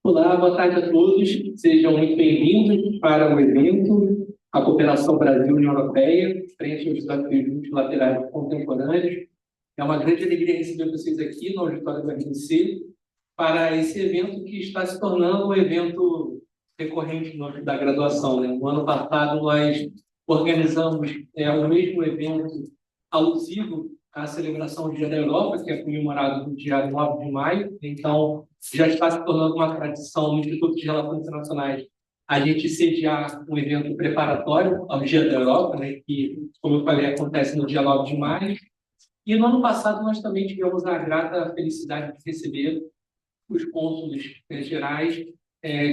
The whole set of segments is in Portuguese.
Olá, boa tarde a todos. Sejam muito bem-vindos para o evento A Cooperação Brasil-União Europeia, frente aos desafios multilaterais contemporâneos. É uma grande alegria receber vocês aqui no auditório do RNC para esse evento que está se tornando um evento recorrente da graduação, né? No ano passado, nós organizamos o mesmo evento alusivo à celebração do Dia da Europa, que é comemorado no dia 9 de maio. Então, já está se tornando uma tradição no Instituto de Relações Internacionais a gente sediar um evento preparatório ao Dia da Europa, né, que, como eu falei, acontece no dia 9 de maio. E no ano passado nós também tivemos a grata felicidade de receber os cônsules gerais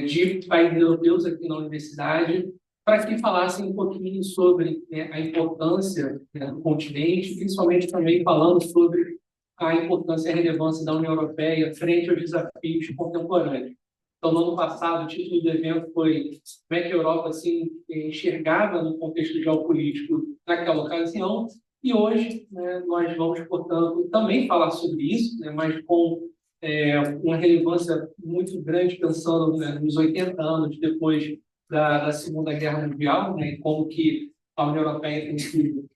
de países europeus aqui na universidade, para que falassem um pouquinho sobre a importância do continente, principalmente também falando sobre a importância e a relevância da União Europeia frente aos desafios contemporâneos. Então, no ano passado, o título do evento foi como é que a Europa se enxergava no contexto geopolítico naquela ocasião, e hoje nós vamos, portanto, também falar sobre isso, mas com uma relevância muito grande, pensando nos 80 anos depois da Segunda Guerra Mundial, e como que a União Europeia tem sido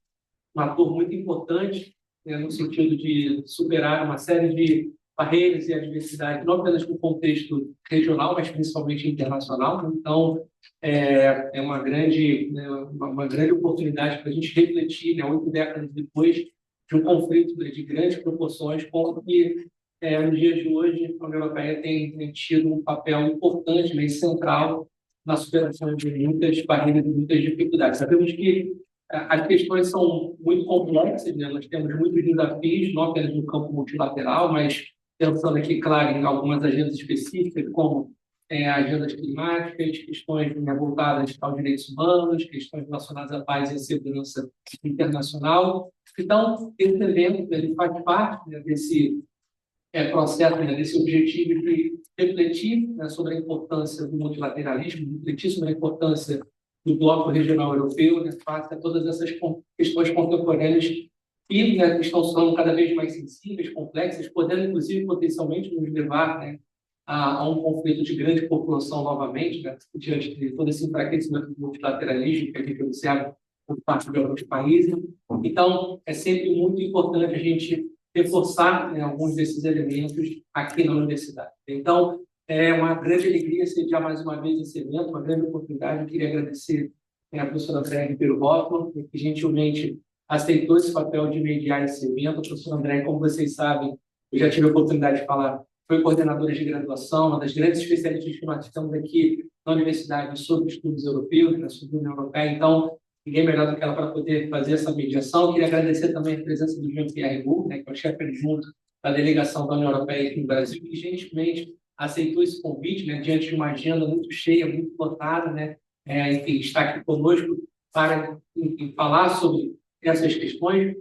um ator muito importante no sentido de superar uma série de barreiras e adversidades, não apenas no contexto regional, mas principalmente internacional. Então, é uma grande oportunidade para a gente refletir, 8 décadas depois de um conflito de grandes proporções, como que no dia de hoje a União Europeia tem tido um papel importante, e central na superação de muitas barreiras e muitas dificuldades. Sabemos que as questões são muito complexas, nós temos muitos desafios, não apenas no campo multilateral, mas pensando aqui, claro, em algumas agendas específicas, como agendas climáticas, questões voltadas aos direitos humanos, questões relacionadas à paz e à segurança internacional. Então, esse evento ele faz parte desse processo, desse objetivo de refletir sobre a importância do multilateralismo, refletir sobre a importância do bloco regional europeu, face a todas essas questões contemporâneas que estão se tornando cada vez mais sensíveis, complexas, podendo, inclusive, potencialmente nos levar a um conflito de grande população novamente, diante de todo esse enfraquecimento do multilateralismo que a gente observa por parte de alguns países. Então, é sempre muito importante a gente reforçar alguns desses elementos aqui na universidade. Então, é uma grande alegria sediar mais uma vez esse evento, uma grande oportunidade. Eu queria agradecer a professora Andréa Ribeiro Hoffmann, que gentilmente aceitou esse papel de mediar esse evento. A professora Andréa, como vocês sabem, eu já tive a oportunidade de falar, foi coordenadora de graduação, uma das grandes especialistas que nós estamos aqui na universidade sobre estudos europeus, sobre a União Europeia. Então, ninguém melhor do que ela para poder fazer essa mediação. Eu queria agradecer também a presença do Jean-Pierre Gould, que é o chefe adjunto da delegação da União Europeia aqui no Brasil, que gentilmente aceitou esse convite, diante de uma agenda muito cheia, muito lotada, enfim, está aqui conosco para falar sobre essas questões.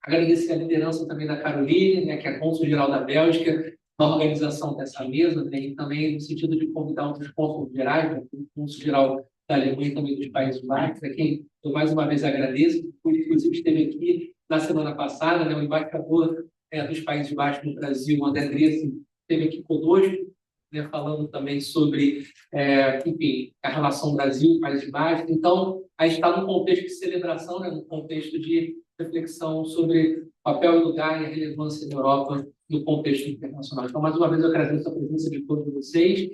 Agradecer a liderança também da Caroline, que é a cônsul-geral da Bélgica, na organização dessa mesa, e também no sentido de convidar outros cônsules gerais, o cônsul-geral da Alemanha e também dos Países Baixos, a quem eu mais uma vez agradeço, inclusive esteve aqui na semana passada, o embaixador dos Países Baixos no Brasil, o André Dreesen, esteve aqui conosco, falando também sobre, enfim, a relação Brasil e Países Baixos. Então, a gente está num contexto de celebração, num contexto de reflexão sobre o papel, lugar e a relevância da Europa no contexto internacional. Então, mais uma vez, eu agradeço a presença de todos vocês.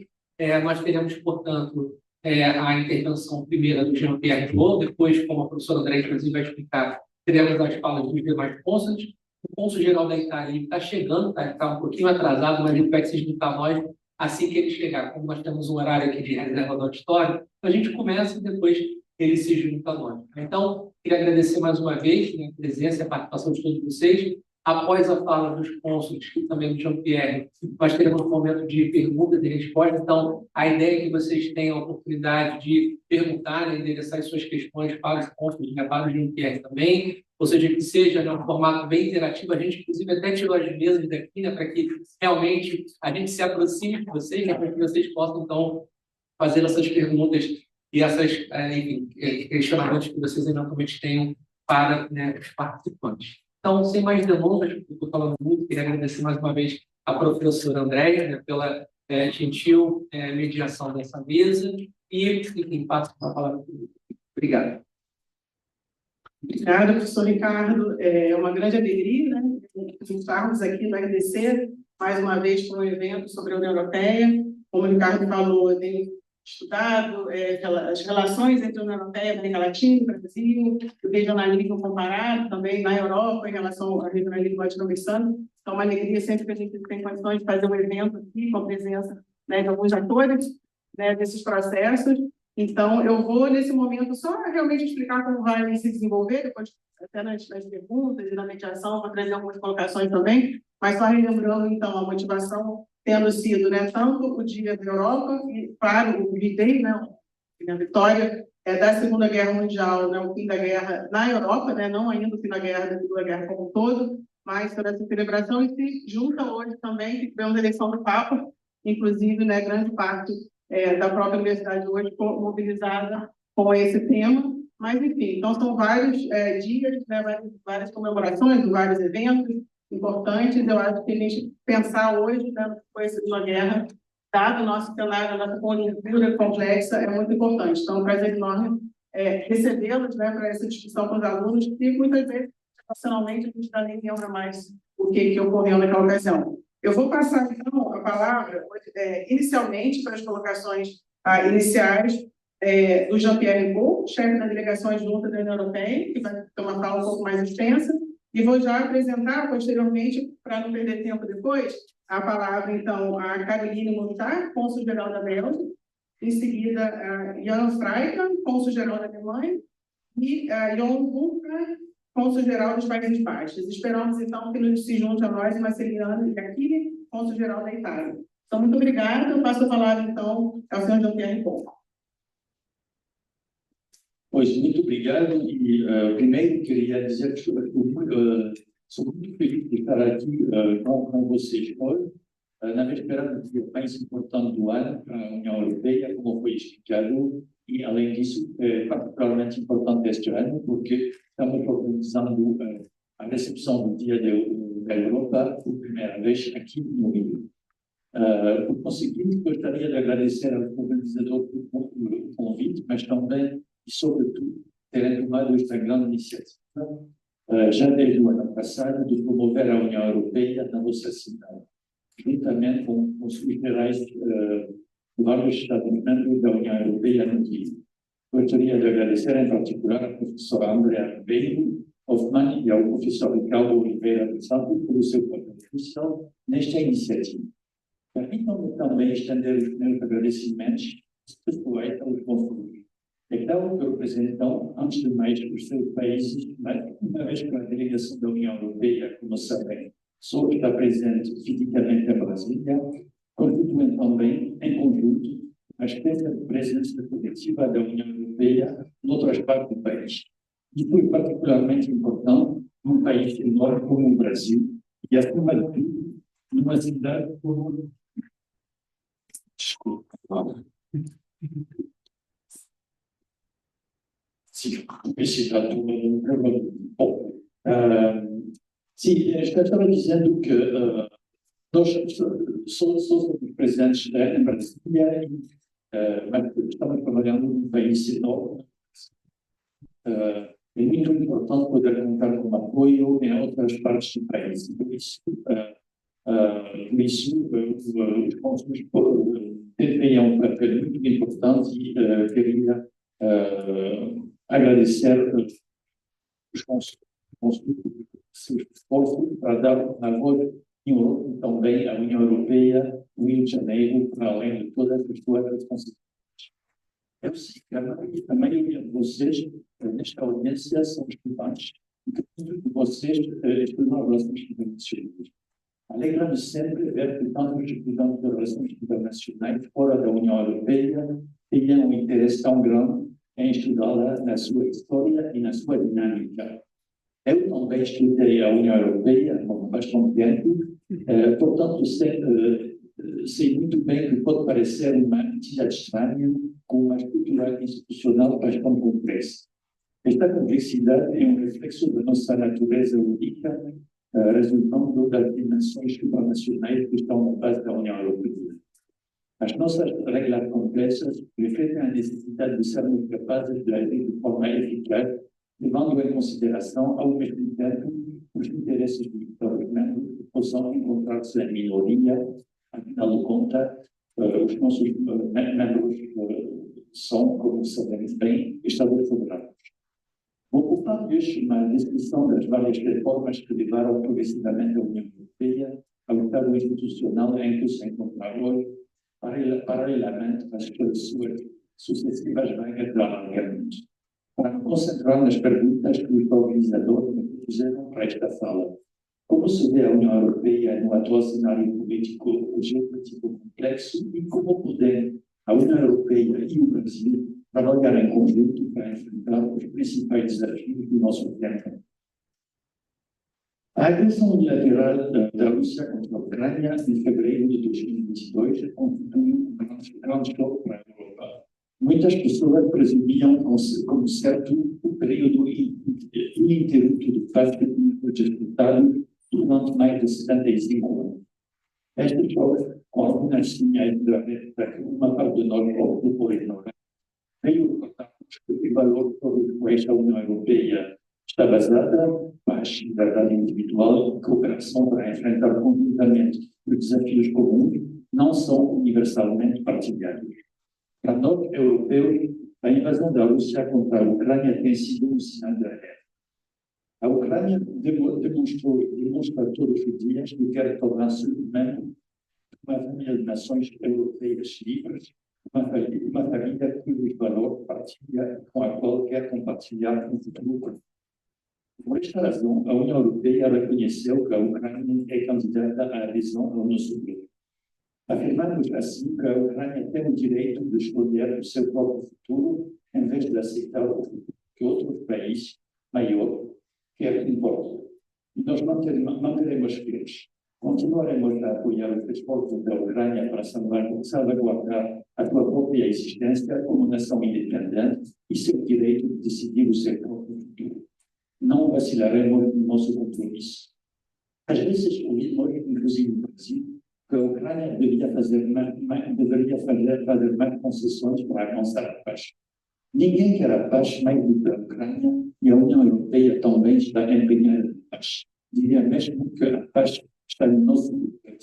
Nós teremos, portanto, a intervenção primeira do Jean-Pierre Gould, depois, como a professora André, inclusive, vai explicar, teremos as falas dos demais cônsules. O cônsul-geral da Itália está chegando, está um pouquinho atrasado, mas ele vai se juntar a nós assim que ele chegar. Como nós temos um horário aqui de reserva do auditório, a gente começa e depois ele se junta a nós. Então, queria agradecer mais uma vez a presença e a participação de todos vocês. Após a fala dos cônsules e também do Jean-Pierre, nós teremos um momento de perguntas e respostas. Então, a ideia é que vocês tenham a oportunidade de perguntar e endereçar suas questões para os cônsules, para o Jean-Pierre também, ou seja, que seja um formato bem interativo. A gente, inclusive, até tirou as mesas daqui, para que realmente a gente se aproxime de vocês, para que vocês possam, então, fazer essas perguntas e essas, enfim, questionamentos que vocês eventualmente tenham para, né, os participantes. Então, sem mais delongas, eu estou falando muito, queria agradecer mais uma vez a professora Andréia, né, pela gentil mediação dessa mesa e, enfim, passo a palavra. Obrigado. Obrigada, professor Ricardo. É uma grande alegria, né, estarmos aqui no RDC, mais uma vez, com um evento sobre a União Europeia. Como o Ricardo falou, eu tenho estudado as relações entre a União Europeia e a América Latina, Brasil, o regionalismo comparado também na Europa em relação ao regionalismo latino-americano. Então, é uma alegria sempre que a gente tem condições de fazer um evento aqui com a presença, né, de alguns atores, né, desses processos. Então, eu vou, nesse momento, só realmente explicar como vai se desenvolver, depois até nas perguntas e na mediação, para trazer algumas colocações também, mas só relembrando, então, a motivação tendo sido, né, tanto o Dia da Europa, e, claro, o D-Day, né, a vitória da Segunda Guerra Mundial, né, o fim da guerra na Europa, né, não ainda o fim da Segunda Guerra como um todo, mas toda essa celebração, e se junta hoje também, que tivemos a eleição do Papa, inclusive, né, grande parte da própria universidade hoje mobilizada com esse tema, mas enfim, então são vários dias, né, várias comemorações, vários eventos importantes. Eu acho que a gente pensar hoje, né, com essa Segunda Guerra, dado o nosso cenário, a nossa conjuntura complexa, é muito importante. Então, é um prazer enorme recebê-los, né, para essa discussão com os alunos, que muitas vezes, nacionalmente, a gente já nem lembra mais o que ocorreu naquela ocasião. Eu vou passar, então, a palavra, inicialmente, para as colocações iniciais do Jean-Pierre Paul, chefe da delegação adjunta da União Europeia, que vai ter uma fala um pouco mais extensa, e vou já apresentar, posteriormente, para não perder tempo depois, a palavra, então, a Caroline Montar, cônsul-geral da Bélgica, em seguida, a Jan Freika, cônsul-geral da Alemanha, e a Jon Bunker, cônsul-geral dos Países Baixos. Esperamos, então, que nos se junte a nós, Marceliano e aqui, cônsul-geral da Itália. Então, muito obrigada. Eu passo a palavra, então, ao senhor Jean-Pierre Paul. Pois, muito obrigado. E, primeiro, queria dizer que sou muito feliz de estar aqui com vocês hoje, na véspera do dia mais importante do ano para a União Europeia, como foi explicado, e, além disso, é particularmente importante este ano, porque estamos organizando a recepção do Dia da Europa por primeira vez aqui no Rio. Por conseguinte, gostaria de agradecer ao organizador pelo convite, mas também e, sobretudo, terem tomado esta grande iniciativa, já desde o ano passado, de promover a União Europeia na nossa cidade, juntamente com os liberais de vários Estados-membros da União Europeia no Rio. Gostaria de agradecer, em particular, à professora Andréa Ribeiro Hoffmann e ao professor Ricardo Oliveira de Santos pelo seu contribuição nesta iniciativa. Permitam-me também estender os meus agradecimentos pessoais aos conselheiros. É claro que representam, antes de mais, os seus países, mas uma vez que a delegação da União Europeia, como sabem, só está presente fisicamente em Brasília, constituem também, em conjunto, a espécie de presença coletiva da União Europeia noutras partes do país. Isso é particularmente importante num país enorme como o Brasil, e, acima de tudo, numa cidade como... Desculpa, Sim, estava dizendo que nós somos presentes em Brasília, mas estamos trabalhando num país enorme. É muito importante poder contar com apoio em outras partes do país. Por isso, os conselhos desempenham um papel muito importante e queria agradecer os conselhos seu esforço para dar uma voz e também à União Europeia, o Rio de Janeiro, para além de todas as suas responsabilidades. Eu sei que a maioria de vocês, nesta audiência, são estudantes, e que muitos de vocês estudam relações internacionais. Alegra-me sempre ver que tantos estudantes de relações internacionais fora da União Europeia tenham um interesse tão grande em estudá-la na sua história e na sua dinâmica. Eu também estudei a União Europeia há bastante tempo, portanto, sei muito bem que pode parecer uma entidade estranha, com uma estrutura institucional bastante complexa. Esta complexidade é reflexo da nossa natureza única, resultando das dimensões supranacionais que estão na base da União Europeia. As nossas regras complexas refletem a necessidade de sermos capazes de agir de forma eficaz, levando em consideração, ao mesmo tempo, os interesses dos Estados-membros que possam encontrar-se em minoria. Afinal de contas, os nossos membros são, como sabemos bem, Estados soberanos. Vou ocupar-lhes uma descrição das várias reformas que levaram progressivamente a União Europeia ao estado institucional em que se encontra hoje, paralelamente às suas sucessivas vagas de alargamento. Para me concentrar nas perguntas que os organizadores me fizeram para esta fala. Como se vê a União Europeia no atual cenário político geopolítico complexo e como podem a União Europeia e o Brasil trabalhar em conjunto para enfrentar os principais desafios do nosso tempo? A agressão unilateral da Rússia contra a Ucrânia em fevereiro de 2022 constituiu um grande choque para a Europa. Muitas pessoas presumiam como certo o período ininterrupto de paz que tínhamos disputado durante mais de 75 anos. Este choque, com algumas sinais de alerta que uma parte de nós optou por ignorar, veio recortar-nos que o valor sobre os quais a União Europeia está basada, paz, liberdade individual e cooperação para enfrentar conjuntamente os desafios comuns, não são universalmente partilhados. Para nós, europeus, a invasão da Rússia contra a Ucrânia tem sido um sinal de alerta. A Ucrânia demonstra todos os dias que quer tornar-se membro de uma família de nações europeias livres, uma família cujos valores partilha com a qual quer compartilhar um futuro. Por esta razão, a União Europeia reconheceu que a Ucrânia é candidata à adesão ao nosso grupo. Afirmamos assim que a Ucrânia tem o direito de escolher o seu próprio futuro, em vez de aceitar o futuro que outros países maiores querem impor. E nós manteremos firmes. Continuaremos a apoiar os esforços da Ucrânia para salvaguardar a sua própria existência como nação independente e seu direito de decidir o seu próprio futuro. Não vacilaremos no nosso compromisso. Às vezes ouvimos, inclusive no Brasil, que a Ucrânia deveria fazer mais concessões para alcançar a paz. Ninguém quer a paz mais do que a Ucrânia e a União Europeia também está empenhada na paz. Diria mesmo que a paz está no nosso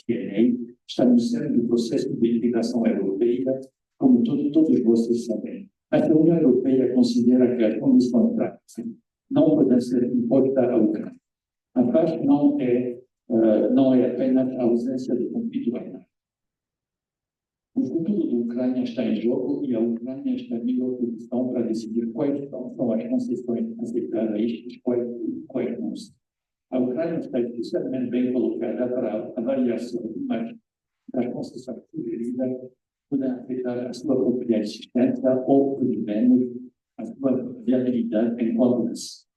DNA, está no centro do processo de integração europeia, como todos vocês sabem. Mas a União Europeia considera que as condições práticas não podem ser impostas à Ucrânia. A paz não é apenas a ausência de conflito armado. O futuro da Ucrânia está em jogo e a Ucrânia está em melhor posição para decidir quais são as concessões aceitáveis e quais não são. A Ucrânia está especialmente bem colocada para avaliar se algumas das concessões sugeridas podem afetar a sua própria existência ou, pelo menos, a sua viabilidade enquanto nação.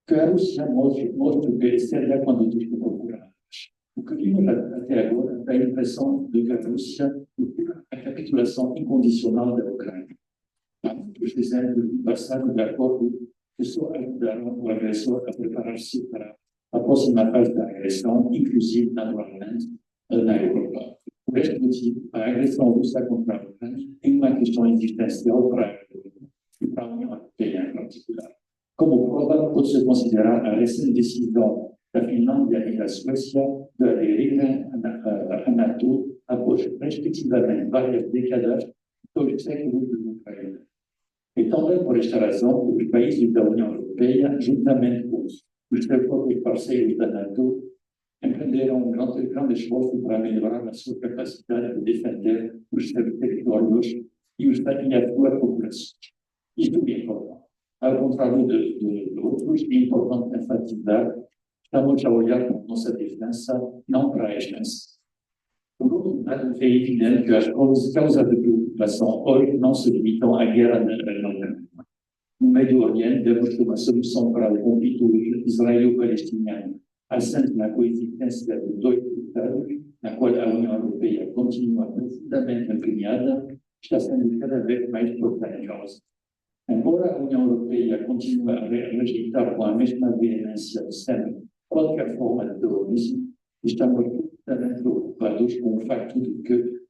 Que a Rússia mostre o que seria quando diz que procura a paz. O que vimos até agora dá a impressão de que a Rússia procura a capitulação incondicional da Ucrânia. Há muitos exemplos do passado de acordo que só ajudaram o agressor a preparar-se para a próxima fase da agressão, inclusive, naturalmente, na Europa. Por este motivo, a agressão russa contra a Ucrânia é uma questão existencial para a Europa e para a União Europeia em particular. Como prova, pode-se considerar a recente decisão da Finlândia e da Suécia de aderirem à NATO após, respectivamente, várias décadas e 2 séculos de Ucrânia. E também por esta razão, os países da União Europeia, juntamente com os seus próprios parceiros da NATO, empreenderam um grande esforço para melhorar a sua capacidade de defender os seus territórios e as suas populações. Isto é importante. Ao contrário de outros, é importante enfatizar, estamos a olhar para a nossa defesa, não para a extensão. Por outro lado, é evidente que as causas de preocupação hoje não se limitam à guerra na Ucrânia. No Médio Oriente, temos uma solução para o conflito israelo-palestiniano, assente na coexistência de 2 estados, na qual a União Europeia continua profundamente empenhada, está sendo cada vez mais posta em causa. Embora a União Europeia continue a rejeitar com a mesma veemência sempre qualquer forma de terrorismo, estamos completamente preocupados com o facto de que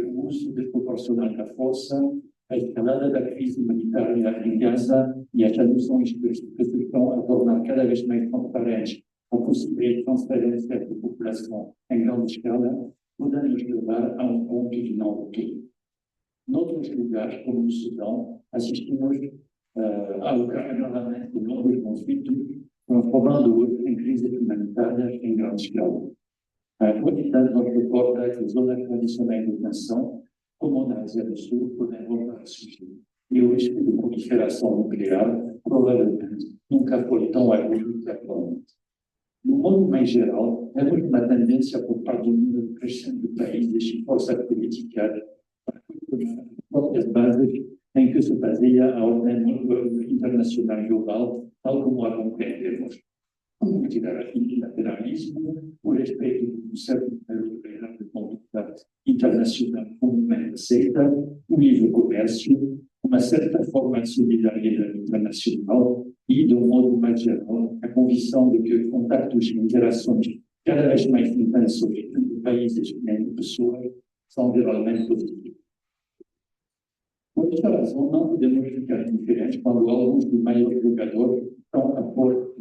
o uso desproporcional da força, a escalada da crise humanitária em Gaza e as alusões que se estão a tornar cada vez mais transparentes a possível transferência de população em grande escala podem nos levar a um ponto de não retorno. Noutros lugares, como no Sudão, assistimos ao agravamento de novos conflitos, transformando hoje em crises humanitárias em grande escala. A atualidade nos recorda que zonas tradicionais de tensão, como na Ásia do Sul, podem voltar a surgir. E o risco de proliferação nuclear provavelmente nunca foi tão agudo que atualmente. No modo mais geral, vemos uma tendência por parte do número crescente de países e forças políticas para cultivar as próprias bases em que se baseia a ordem internacional global, tal como a compreendemos. O multilateralismo, o respeito do conceito de conduta internacional comumente aceita, o livre comércio, uma certa forma de solidariedade internacional e, de um modo mais geral, a convicção de que contactos e interações cada vez mais intensos entre países e entre pessoas são geralmente positivos. Por esta razão, não podemos ficar indiferentes quando alguns dos maiores jogadores estão a pôr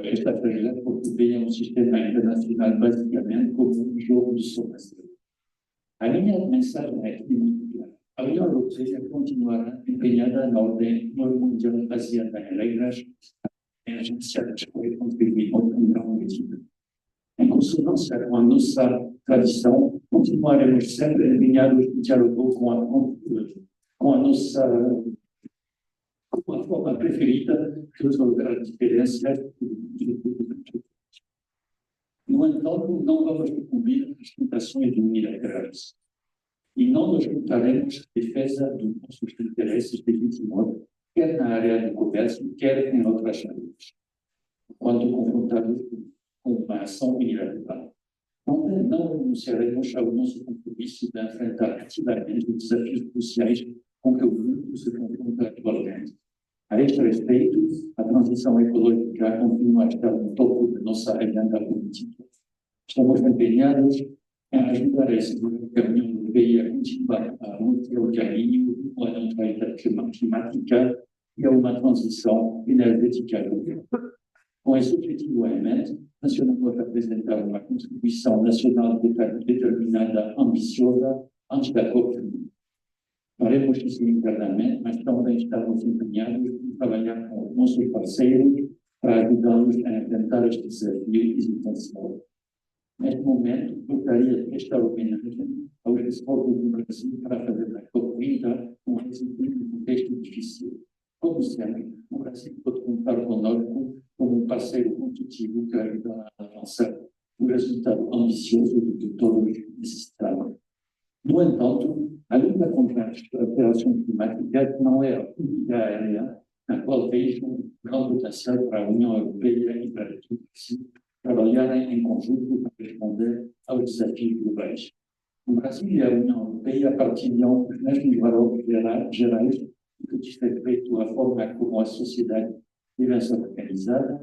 esta regra porque veem o sistema internacional basicamente como um jogo de somas. A minha mensagem é aqui muito clara. A União Europeia continuará empenhada na ordem mundial baseada em regras agenciadas para contribuir em grande medida. Em consonância com a nossa tradição, continuaremos sempre empenhados no diálogo com a nossa a forma preferida de resolver as diferenças. No entanto, não vamos sucumbir às tentações unilaterais e não nos juntaremos à defesa dos nossos interesses legítimos, quer na área do comércio, quer em outras áreas, quando confrontados com uma ação unilateral. Não renunciaremos ao nosso compromisso de enfrentar ativamente os desafios cruciais com que o mundo se confronta atualmente. A este respeito, a transição ecológica continua a estar no topo da nossa agenda política. Estamos empenhados em ajudar a assegurar que a União Europeia continue a mostrar o caminho a uma neutralidade climática e a uma transição energética global. Com esse objetivo em mente, mencionamos apresentar uma contribuição nacional determinada, ambiciosa, antes da COP. Faremos isso internamente, mas também estamos empenhados em trabalhar com os nossos parceiros para ajudá-los a enfrentar este desafio existencial. Neste momento, gostaria de prestar homenagem aos esforços do Brasil para fazer da COP30 um êxito em um contexto difícil. Como sempre, o Brasil pode contar conosco como um parceiro competitivo que ajuda a alcançar o resultado ambicioso de que todos necessitamos. No entanto, a luta contra as alterações climáticas não é a única área na qual vejo um grande potencial para a União Europeia e para o Brasil trabalharem em conjunto para responder aos desafios globais. O Brasil e a União Europeia partilham os mesmos valores gerais que diz respeito à forma como a sociedade deve ser organizada,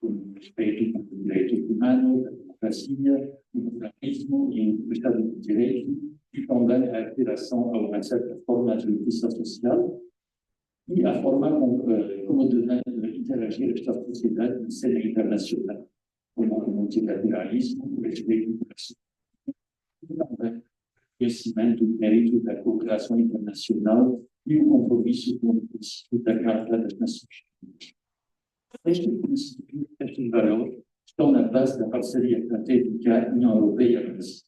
com respeito aos direitos humanos, a democracia, o pluralismo e o Estado de Direito, e também a aspiração a uma certa forma de justiça social e a forma como deve interagir esta sociedade na cena internacional, como o multilateralismo, o respeito e também o conhecimento do mérito da cooperação internacional e o compromisso com o princípio da Carta das Nações Unidas. Estes princípios, estes valores, estão na base da parceria estratégica União Europeia-Brasil.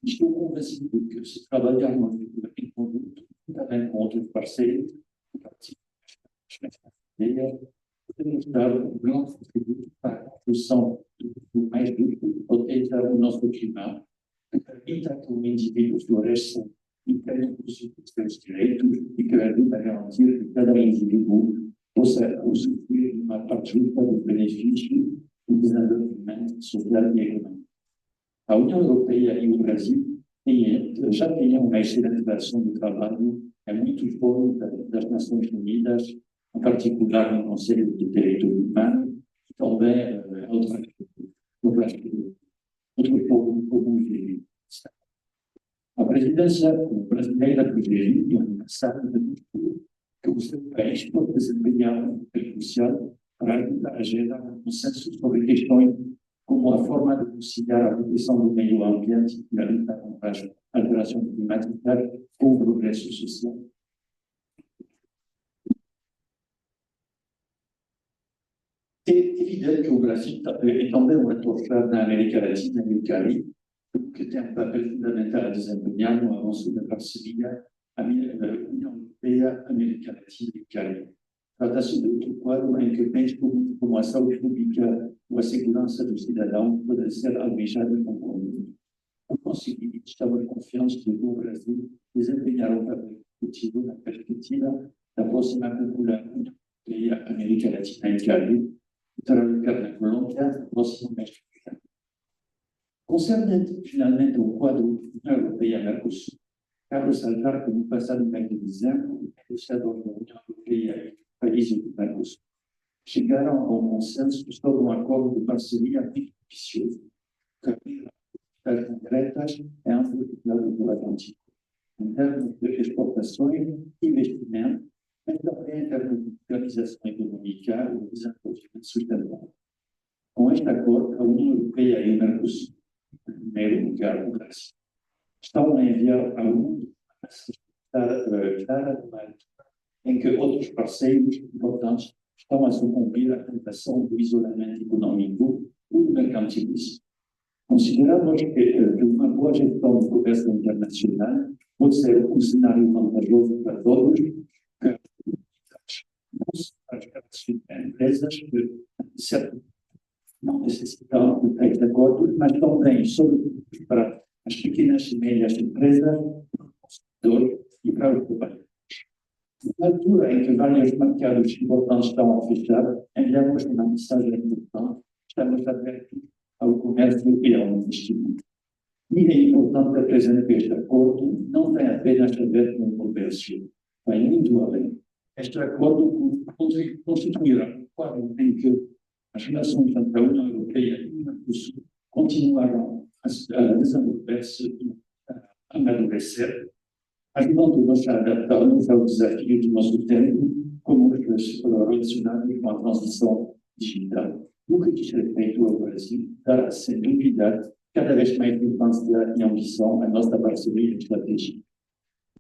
Estou convencido que, se trabalharmos em conjunto, também com outros parceiros, que participam desta ideia, podemos dar um grande contributo para a construção do mais justo que proteja o nosso clima, que permita que o indivíduo floresça e tenha os seus direitos e que ajude a garantir que cada indivíduo possa usufruir de uma parte justa do benefício do desenvolvimento social e econômico. A União Europeia e o Brasil já tinha uma excelente versão do trabalho em muitos fóruns das Nações Unidas, em particular no Conselho de Direitos Humanos, e também outros fóruns comuns. A presidência brasileira privilegia uma mensagem que o seu país pode desempenhar um papel crucial para ajudar a gerar um consenso sobre questões como a forma de conciliar a proteção do meio ambiente e a luta contra as alterações climáticas com o progresso social. É evidente que o Brasil é também um ator-chave na América Latina e no Caribe, que tem um papel fundamental a desempenhar no avanço da parceria União Europeia, América Latina e Caribe. Trata-se de outro quadro em que bens como a saúde pública ou a segurança dos cidadãos podem ser almejados com o Por conseguir, estamos confiantes de que o Brasil desempenhará um papel positivo na perspectiva da próxima cúpula União Europeia, América Latina e Caribe, que terá lugar na Colômbia no próximo mês de julho. Concernente, finalmente, o quadro União Europeia-Mercosul, cabe ressaltar que no passado mês de dezembro, os negociadores da União Europeia e países do Mercosul chegaram a um consenso sobre um acordo de parceria muito ambicioso, que abre concretas em ambos os lados do Atlântico, em termos de exportações, investimento, mas também em termos de organização econômica e desenvolvimento sustentável. Com este acordo, a União Europeia e o Mercosul, em primeiro lugar o Brasil, estão a enviar ao mundo uma mensagem clara em que outros parceiros importantes estão a sucumbir à tentação do isolamento econômico ou do mercantilismo. Consideramos que uma boa gestão do comércio internacional pode ser um cenário vantajoso para todos, que não se faz para empresas que não necessitam de tais acordos, mas também, sobretudo, para as pequenas e médias empresas, para o consumidor e para os trabalhadores. Na altura em que vários mercados importantes estão a fechar, enviamos uma mensagem importante, estamos abertos ao comércio e ao investimento. E é importante apresentar que este acordo não tem apenas a ver com o comércio, vai muito além. Este acordo constituirá um quadro em que as relações entre a União Europeia e o Mercosul continuarão a desenvolver-se e a amadurecer, ajudando-nos a adaptar-nos aos desafios do nosso tempo, como os relacionados com a transição digital. No que diz respeito ao Brasil, dará, sem dúvida, cada vez mais importância e ambição à nossa parceria estratégica.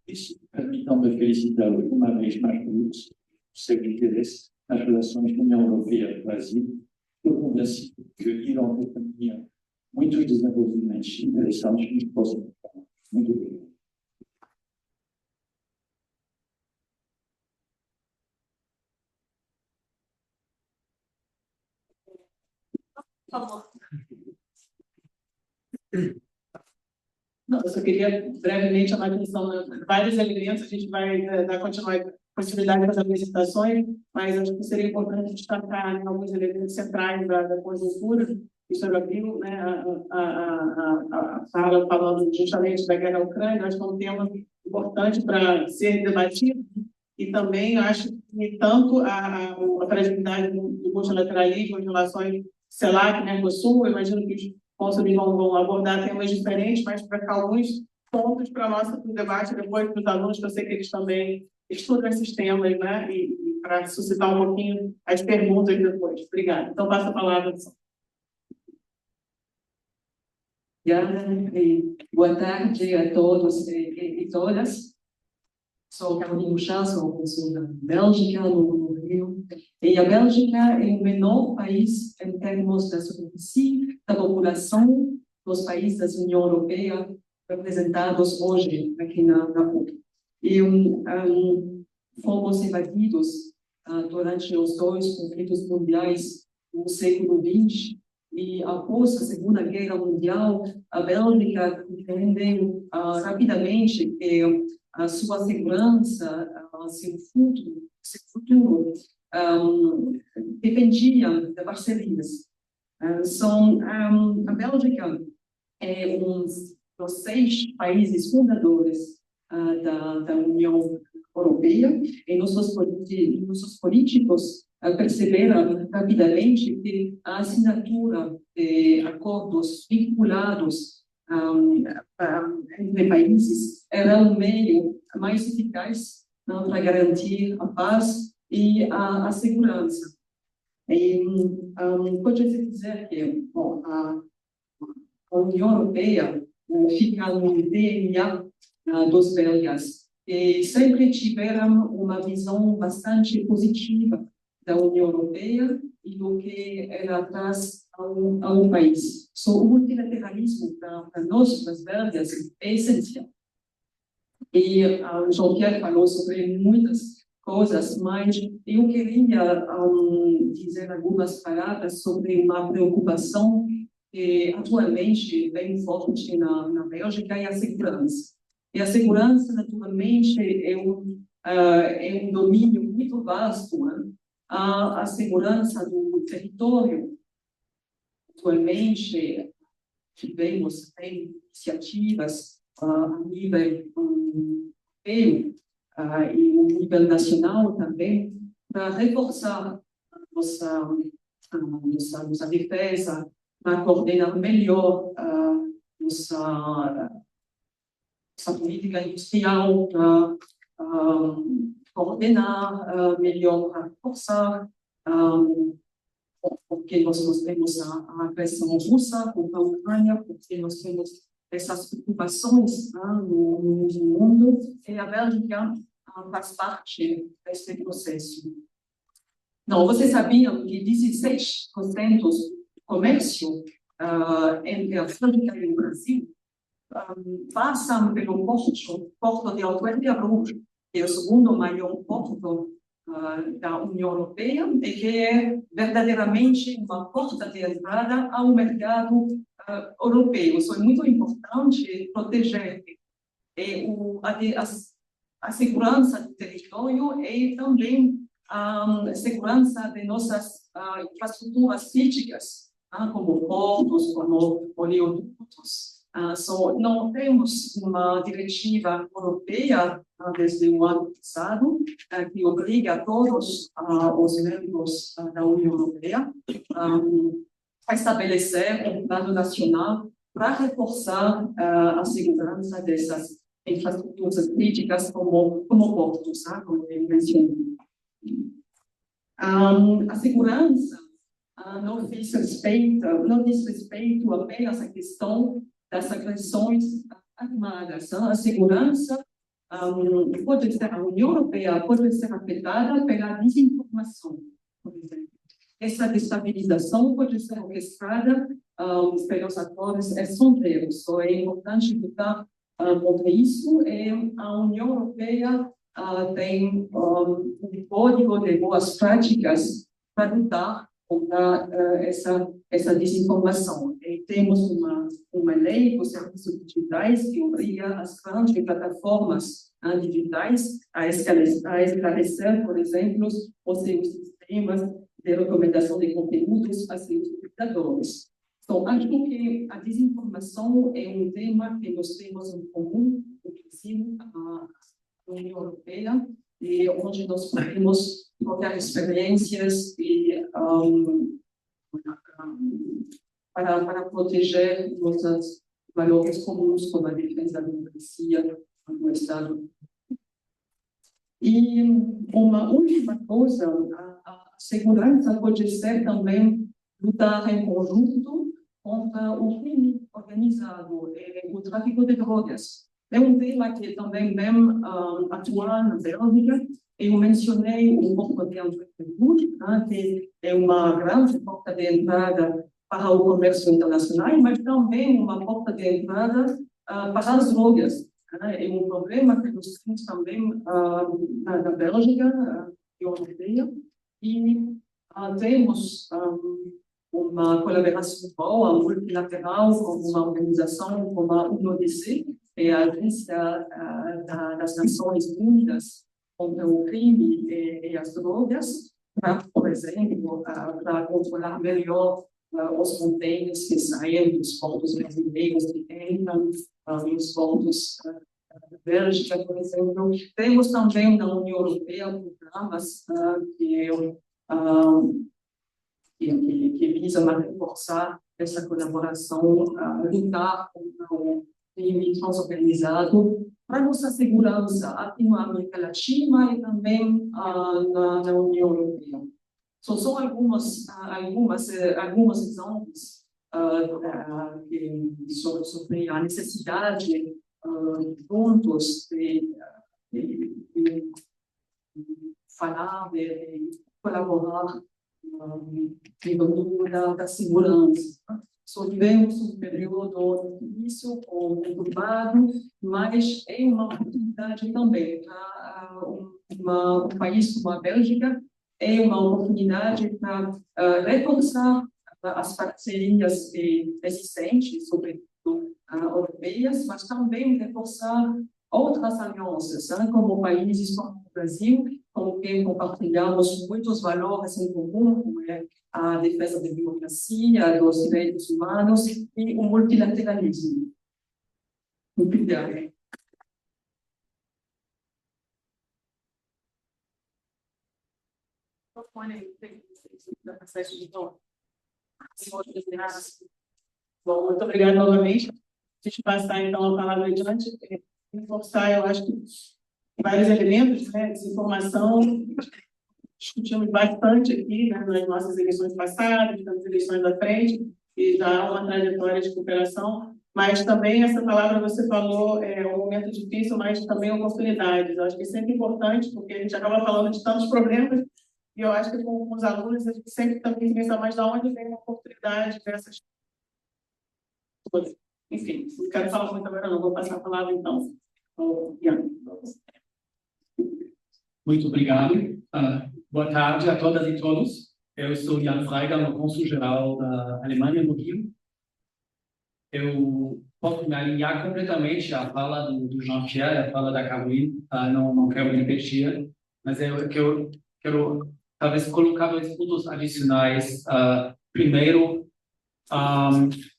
Isso permite-me felicitar uma vez mais pelo seu interesse nas relações da União Europeia-Brasil. Estou convencido que irão determinar muitos desenvolvimentos interessantes nos próximos anos. Muito obrigado. Por favor. Não, eu só queria brevemente chamar a atenção de vários elementos, a gente vai dar continuidade às apresentações, mas acho que seria importante destacar alguns elementos centrais da conjuntura. O senhor abriu, né, a fala falando justamente da guerra à Ucrânia, acho que é um tema importante para ser debatido, e também acho que tanto a fragilidade do multilateralismo, as relações CELAC, Mercosul, eu imagino que os cônsules vão abordar temas diferentes, mas para cá alguns pontos para o debate depois para os alunos, que eu sei que eles também estudam esses temas, né? E para suscitar um pouquinho as perguntas depois. Obrigada. Então, passo a palavra. Obrigada e boa tarde a todos e todas. Sou Carolina Mouchard, sou professora da Bélgica, no Rio. E a Bélgica é o menor país em termos da superfície da população dos países da União Europeia representados hoje aqui na PUC. E fomos invadidos durante os dois conflitos mundiais do século XX. E após a Segunda Guerra Mundial, a Bélgica compreendeu rapidamente que a sua segurança, seu futuro dependia de parcerias. A Bélgica é um dos 6 países fundadores da União Europeia, e nossos políticos perceberam rapidamente que a assinatura de acordos vinculados entre países era o meio mais eficaz para garantir a paz e a segurança. E pode-se dizer que a União Europeia fica no DNA dos belgas e sempre tiveram uma visão bastante positiva da União Europeia e do que ela traz ao país. O multilateralismo para nós, os belgas, é essencial. E Jean-Pierre falou sobre muitas coisas, mas eu queria dizer algumas palavras sobre uma preocupação que atualmente bem forte na Bélgica, é a segurança. E a segurança, naturalmente, é um domínio muito vasto, né? A segurança do território. Atualmente, tivemos iniciativas a nível europeu e no nível nacional também, para reforçar nossa defesa, para coordenar melhor nossa política industrial, para coordenar melhor, para reforçar, porque nós temos a agressão russa contra a Ucrânia, porque nós temos essas preocupações no mundo, e a Bélgica faz parte desse processo. Não, vocês sabiam que 16% do comércio entre a Bélgica e o Brasil passam pelo porto de Antwerp-Bruges, que é o segundo maior porto da União Europeia e que é verdadeiramente uma porta de entrada ao mercado europeu. Isso é muito importante proteger a segurança do território e também a segurança de nossas infraestruturas críticas, como portos, como oleodutos. Não temos uma diretiva europeia desde o ano passado que obriga todos os membros da União Europeia a estabelecer um plano nacional para reforçar a segurança dessas infraestruturas críticas como portos, como eu mencionei. A segurança não diz respeito apenas à questão das agressões armadas. A segurança pode ser, a União Europeia pode ser afetada pela desinformação, por exemplo. Essa destabilização pode ser orquestrada pelos atores estrangeiros. É importante lutar contra isso. E a União Europeia tem um código de boas práticas para lutar contra essa desinformação. E temos uma lei dos serviços digitais que obriga as grandes plataformas digitais a esclarecer, por exemplo, os seus sistemas de recomendação de conteúdos a seus utilizadores. Então, acho que a desinformação é um tema que nós temos em comum, inclusive a União Europeia, e onde nós podemos trocar experiências e para proteger nossos valores comuns, como a defesa da democracia no Estado. E uma última coisa, a segurança pode ser também lutar em conjunto contra o crime organizado e o tráfico de drogas. É um tema que também bem atual na Bélgica. Eu mencionei o porto de Antwerp-Bruges, que é uma grande porta de entrada para o comércio internacional, mas também uma porta de entrada para as drogas. É um problema que nós temos também na Bélgica e europeia, e temos uma colaboração boa, multilateral, com uma organização como a UNODC, é a Agência das Nações Unidas contra o crime e as drogas, para, por exemplo, para controlar melhor os containers que saem dos portos brasileiros que entram os votos da Bélgica, por exemplo. Temos também na União Europeia programas que visam a reforçar essa colaboração, lutar contra o crime transorganizado, para nossa segurança aqui na América Latina e também na União Europeia. São alguns exemplos sobre a necessidade juntos de falar, de colaborar no domínio da segurança. Vivemos um período difícil, conturbado, mas é uma oportunidade também para um país como a Bélgica, é uma oportunidade para reforçar as parcerias existentes, sobretudo europeias, mas também reforçar outras alianças, como países como o Brasil, com quem compartilhamos muitos valores em comum, como é a defesa da democracia, dos direitos humanos e o multilateralismo. Muito obrigada. Bom, muito obrigada novamente. Deixa eu passar, então, a palavra adiante. Reforçar, eu acho que vários elementos, né, desinformação, discutimos bastante aqui, né, nas nossas eleições passadas, nas eleições da frente, e já há uma trajetória de cooperação, mas também essa palavra você falou, é um momento difícil, mas também oportunidades. Eu acho que é sempre importante, porque a gente acaba falando de tantos problemas, e eu acho que com os alunos a gente sempre também pensa mais de onde vem a oportunidade dessas coisas. Enfim, não quero falar muito agora, não, vou passar a palavra então ao Ian. Muito obrigado. Boa tarde a todas e todos. Eu sou Jan Freiger, no Cônsul-Geral da Alemanha no Rio. Eu posso me alinhar completamente à fala do Jean-Pierre, à fala da Caroline. Não quero repetir, mas eu quero talvez colocar dois pontos adicionais. Primeiro,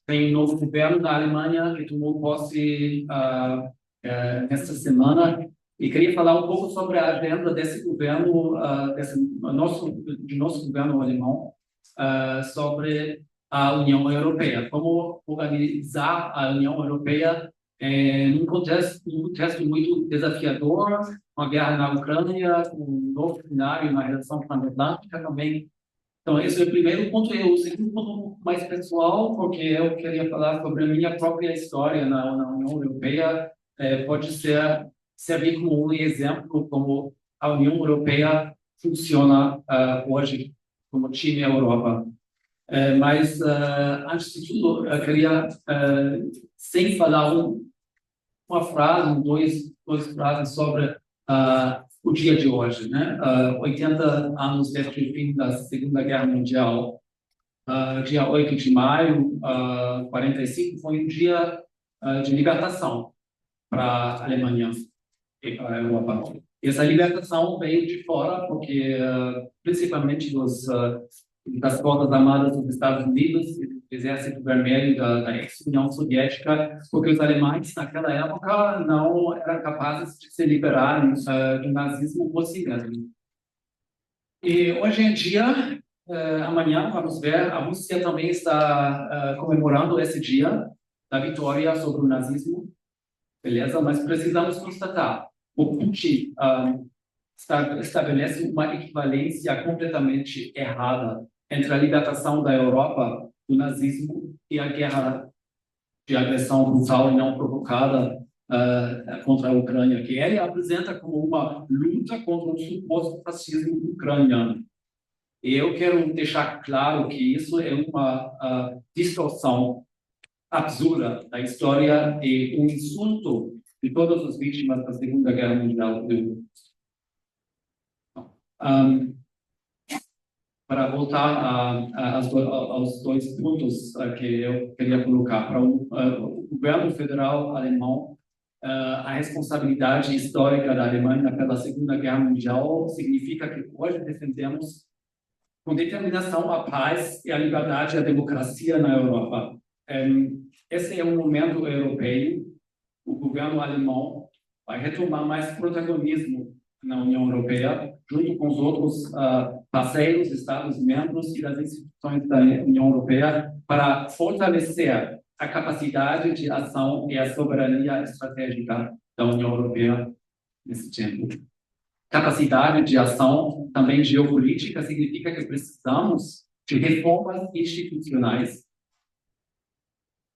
tem um novo governo da Alemanha que tomou posse nesta semana e queria falar um pouco sobre a agenda desse governo, do nosso governo alemão, sobre a União Europeia, como organizar a União Europeia num contexto muito desafiador, com a guerra na Ucrânia, com um novo cenário na relação transatlântica também. Então, esse é o primeiro ponto. O segundo ponto mais pessoal, porque eu queria falar sobre a minha própria história na União Europeia, pode servir como um exemplo como a União Europeia funciona hoje como time Europa. Mas, antes de tudo, eu queria, sem falar uma frase, duas frases sobre o dia de hoje, né? 80 anos desde o fim da Segunda Guerra Mundial, dia 8 de maio, 45, foi um dia de libertação para a Alemanha e para a Europa. Essa libertação veio de fora, porque principalmente das Forças Armadas dos Estados Unidos, do Exército Vermelho da ex-União Soviética, porque os alemães, naquela época, não eram capazes de se liberarem do nazismo por si mesmos. E hoje em dia, amanhã, vamos ver, a Rússia também está comemorando esse dia da vitória sobre o nazismo, beleza? Mas precisamos constatar, o Putin estabelece uma equivalência completamente errada entre a libertação da Europa do nazismo e a guerra de agressão brutal e não provocada contra a Ucrânia, que ele apresenta como uma luta contra o suposto fascismo ucraniano. E eu quero deixar claro que isso é uma distorção absurda da história e um insulto de todas as vítimas da Segunda Guerra Mundial. Para voltar aos dois pontos que eu queria colocar. Para o governo federal alemão, a responsabilidade histórica da Alemanha pela Segunda Guerra Mundial significa que hoje defendemos com determinação a paz e a liberdade e a democracia na Europa. Esse é um momento europeu o governo alemão vai retomar mais protagonismo na União Europeia, junto com os outros parceiros, Estados-membros e das instituições da União Europeia, para fortalecer a capacidade de ação e a soberania estratégica da União Europeia nesse tempo. Capacidade de ação, também geopolítica, significa que precisamos de reformas institucionais.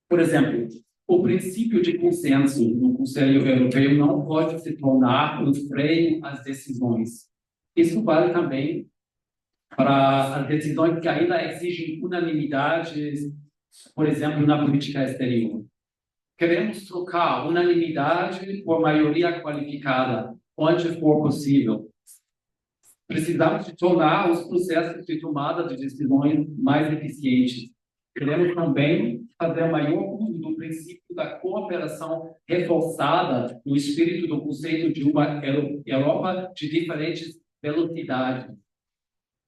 Por exemplo, o princípio de consenso no Conselho Europeu não pode se tornar um freio às decisões. Isso vale também para as decisões que ainda exigem unanimidade, por exemplo, na política exterior. Queremos trocar unanimidade por maioria qualificada, onde for possível. Precisamos de tornar os processos de tomada de decisões mais eficientes. Queremos também fazer maior uso do princípio da cooperação reforçada no espírito do conceito de uma Europa de diferentes velocidades.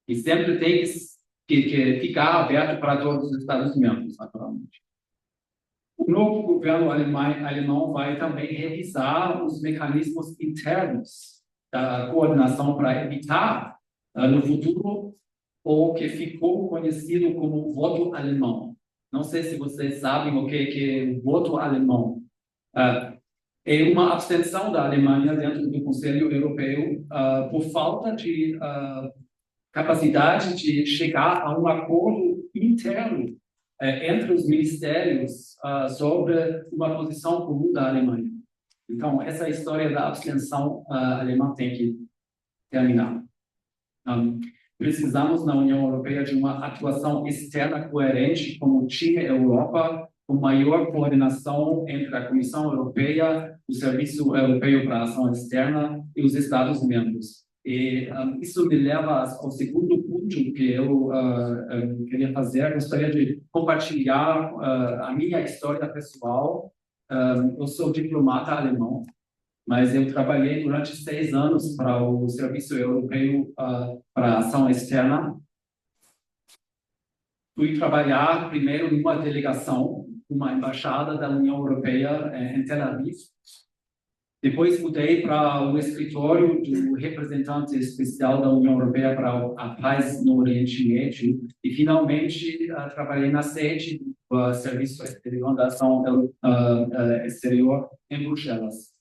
E sempre tem que ficar aberto para todos os Estados-membros, naturalmente. O novo governo alemão vai também revisar os mecanismos internos da coordenação para evitar, no futuro, o que ficou conhecido como voto alemão. Não sei se vocês sabem o que é o voto alemão. É uma abstenção da Alemanha dentro do Conselho Europeu por falta de capacidade de chegar a um acordo interno entre os ministérios sobre uma posição comum da Alemanha. Então, essa história da abstenção alemã tem que terminar. Precisamos, na União Europeia, de uma atuação externa coerente como time Europa, com maior coordenação entre a Comissão Europeia, o Serviço Europeu para a Ação Externa e os Estados-membros. E isso me leva ao segundo ponto que eu queria fazer. Gostaria de compartilhar a minha história pessoal. Eu sou diplomata alemão, mas eu trabalhei durante 6 anos para o Serviço Europeu para a Ação Externa. Fui trabalhar primeiro numa delegação, uma embaixada da União Europeia em Tel Aviv. Depois mudei para o escritório do representante especial da União Europeia para a paz no Oriente Médio e, finalmente, trabalhei na sede do Serviço Exterior da Ação Exterior em Bruxelas.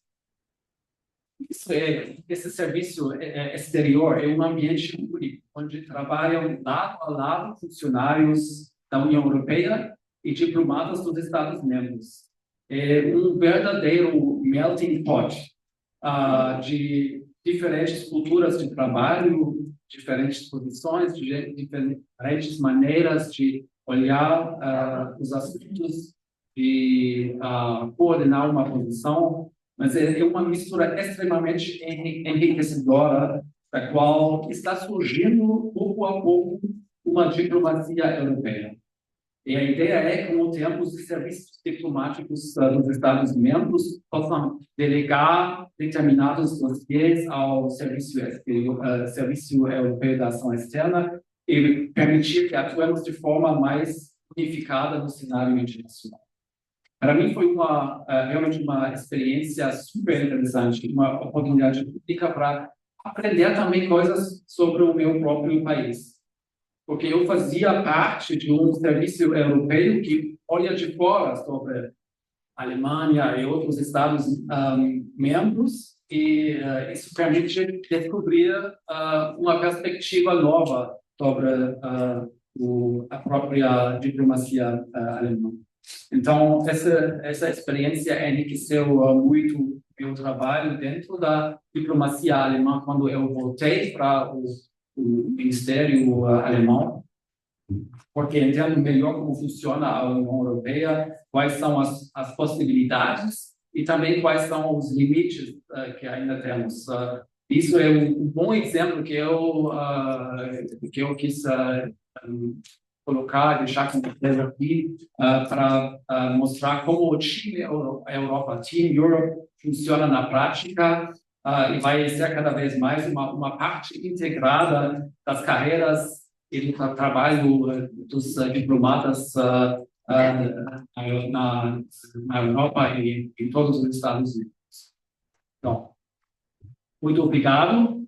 Esse serviço exterior é um ambiente único, onde trabalham lado a lado funcionários da União Europeia e diplomatas dos Estados-membros. É um verdadeiro melting pot de diferentes culturas de trabalho, diferentes posições, diferentes maneiras de olhar os assuntos e coordenar uma posição. Mas é uma mistura extremamente enriquecedora, da qual está surgindo, pouco a pouco, uma diplomacia europeia. E a ideia é que, com o tempo, os serviços diplomáticos dos Estados-membros possam delegar determinados dossiês ao Serviço Europeu da Ação Externa e permitir que atuemos de forma mais unificada no cenário internacional. Para mim foi realmente uma experiência super interessante, uma oportunidade única para aprender também coisas sobre o meu próprio país. Porque eu fazia parte de um serviço europeu que olha de fora sobre a Alemanha e outros Estados-membros, e isso permite descobrir uma perspectiva nova sobre a própria diplomacia alemã. Então, essa experiência enriqueceu muito meu trabalho dentro da diplomacia alemã quando eu voltei para o Ministério alemão, porque entendo melhor como funciona a União Europeia, quais são as possibilidades e também quais são os limites que ainda temos. Isso é um bom exemplo que eu quis colocar, deixar com vocês aqui, para mostrar como o time Europa, Team Europe, funciona na prática e vai ser cada vez mais uma parte integrada das carreiras e do trabalho dos diplomatas na Europa e em todos os Estados Unidos. Então, muito obrigado.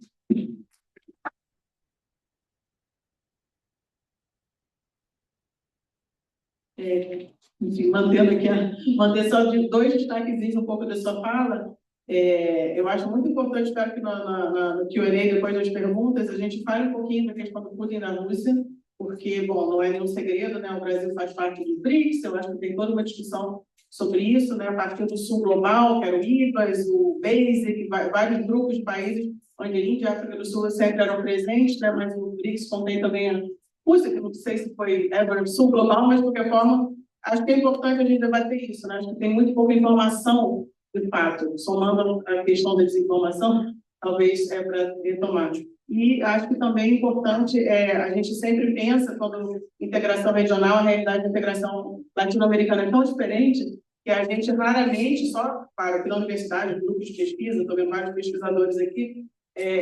Enfim, mantendo aqui, manter só de dois destaquezinhos um pouco da sua fala, eu acho muito importante, espero que no Q&A, depois das perguntas, a gente fale um pouquinho da questão do Putin na Rússia, porque, bom, não é nenhum segredo, né? O Brasil faz parte do BRICS, eu acho que tem toda uma discussão sobre isso, né? A partir do Sul Global, que era o IPAS, o BASIC, vários grupos de países, onde a Índia e a África do Sul sempre eram presentes, né? Mas o BRICS contém também a Rússia, que não sei se foi ever Sul Global, mas, de qualquer forma, acho que é importante a gente debater isso, né? Acho que tem muito pouca informação, de fato, somando a questão da desinformação, talvez para retomar. E acho que também é importante, a gente sempre pensa, quando integração regional, a realidade de integração latino-americana é tão diferente, que a gente raramente, só para aqui na universidade, grupos de pesquisa, estou vendo vários pesquisadores aqui,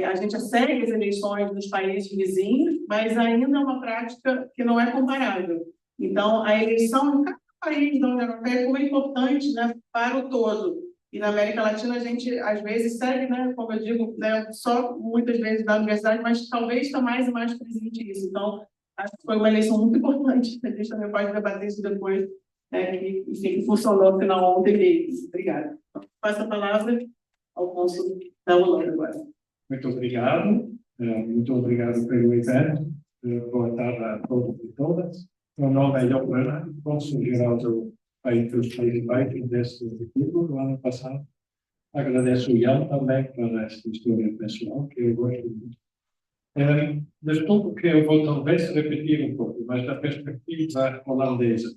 a gente segue as eleições dos países vizinhos, mas ainda é uma prática que não é comparável. Então, a eleição em cada país da União Europeia como é importante, né, para o todo. E na América Latina a gente, às vezes, segue, né, como eu digo, né, só muitas vezes da universidade, mas talvez está mais e mais presente isso. Então, acho que foi uma eleição muito importante. A gente também pode debater isso depois, que, enfim, que funcionou no final ontem mesmo. Obrigada. Passo a palavra ao cônsul da Holanda agora. Muito obrigado. Muito obrigado pelo evento. Boa tarde a todos e todas. Meu nome é João Bernardo, cônsul-geral do País dos Países Baixos deste título do ano passado. Agradeço o Ian também por esta história pessoal, que eu gosto muito. Desculpe que eu vou talvez repetir um pouco, mas da perspectiva holandesa.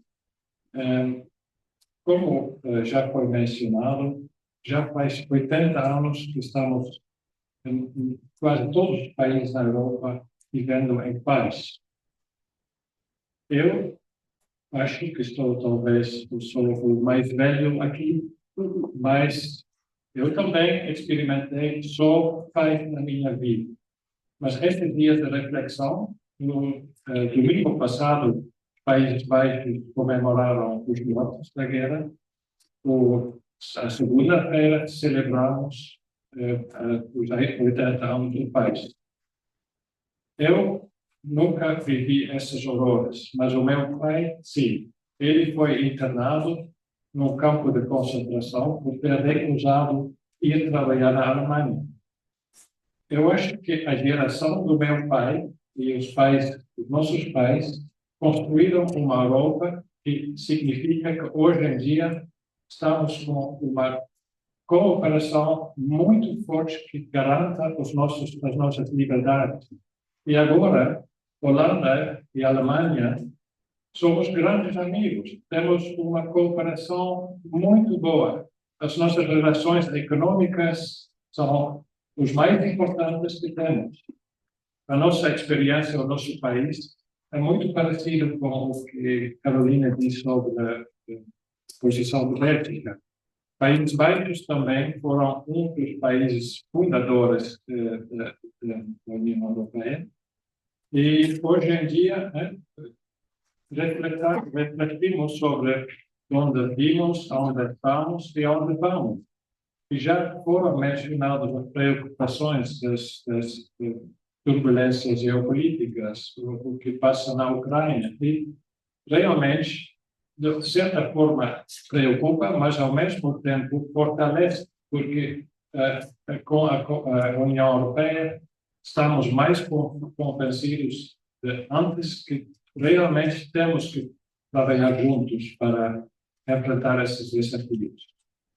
Como já foi mencionado, já faz 80 anos que estamos em quase todos os países da Europa vivendo em paz. Eu acho que sou o mais velho aqui, mas eu também experimentei só paz na minha vida. Mas estes dias de reflexão, no domingo passado, os Países Baixos comemoraram os mortos da guerra. A segunda-feira celebramos os 80 anos de paz. Eu nunca vivi esses horrores, mas o meu pai, sim. Ele foi internado num campo de concentração por ter recusado ir trabalhar na Alemanha. Eu acho que a geração do meu pai e os nossos pais, construíram uma Europa que significa que hoje em dia estamos com uma cooperação muito forte que garanta as nossas liberdades. E agora, Holanda e Alemanha somos grandes amigos, temos uma cooperação muito boa. As nossas relações econômicas são os mais importantes que temos. A nossa experiência, o nosso país, é muito parecido com o que Carolina disse sobre a posição de Bélgica. Países Baixos também foram um dos países fundadores da União Europeia. E hoje em dia, refletimos sobre onde vimos, onde estamos e onde vamos. E já foram mencionadas as preocupações das turbulências geopolíticas, o que passa na Ucrânia. E realmente, de certa forma, preocupa, mas ao mesmo tempo fortalece, porque com a União Europeia estamos mais convencidos de antes que realmente temos que trabalhar juntos para enfrentar esses desafios.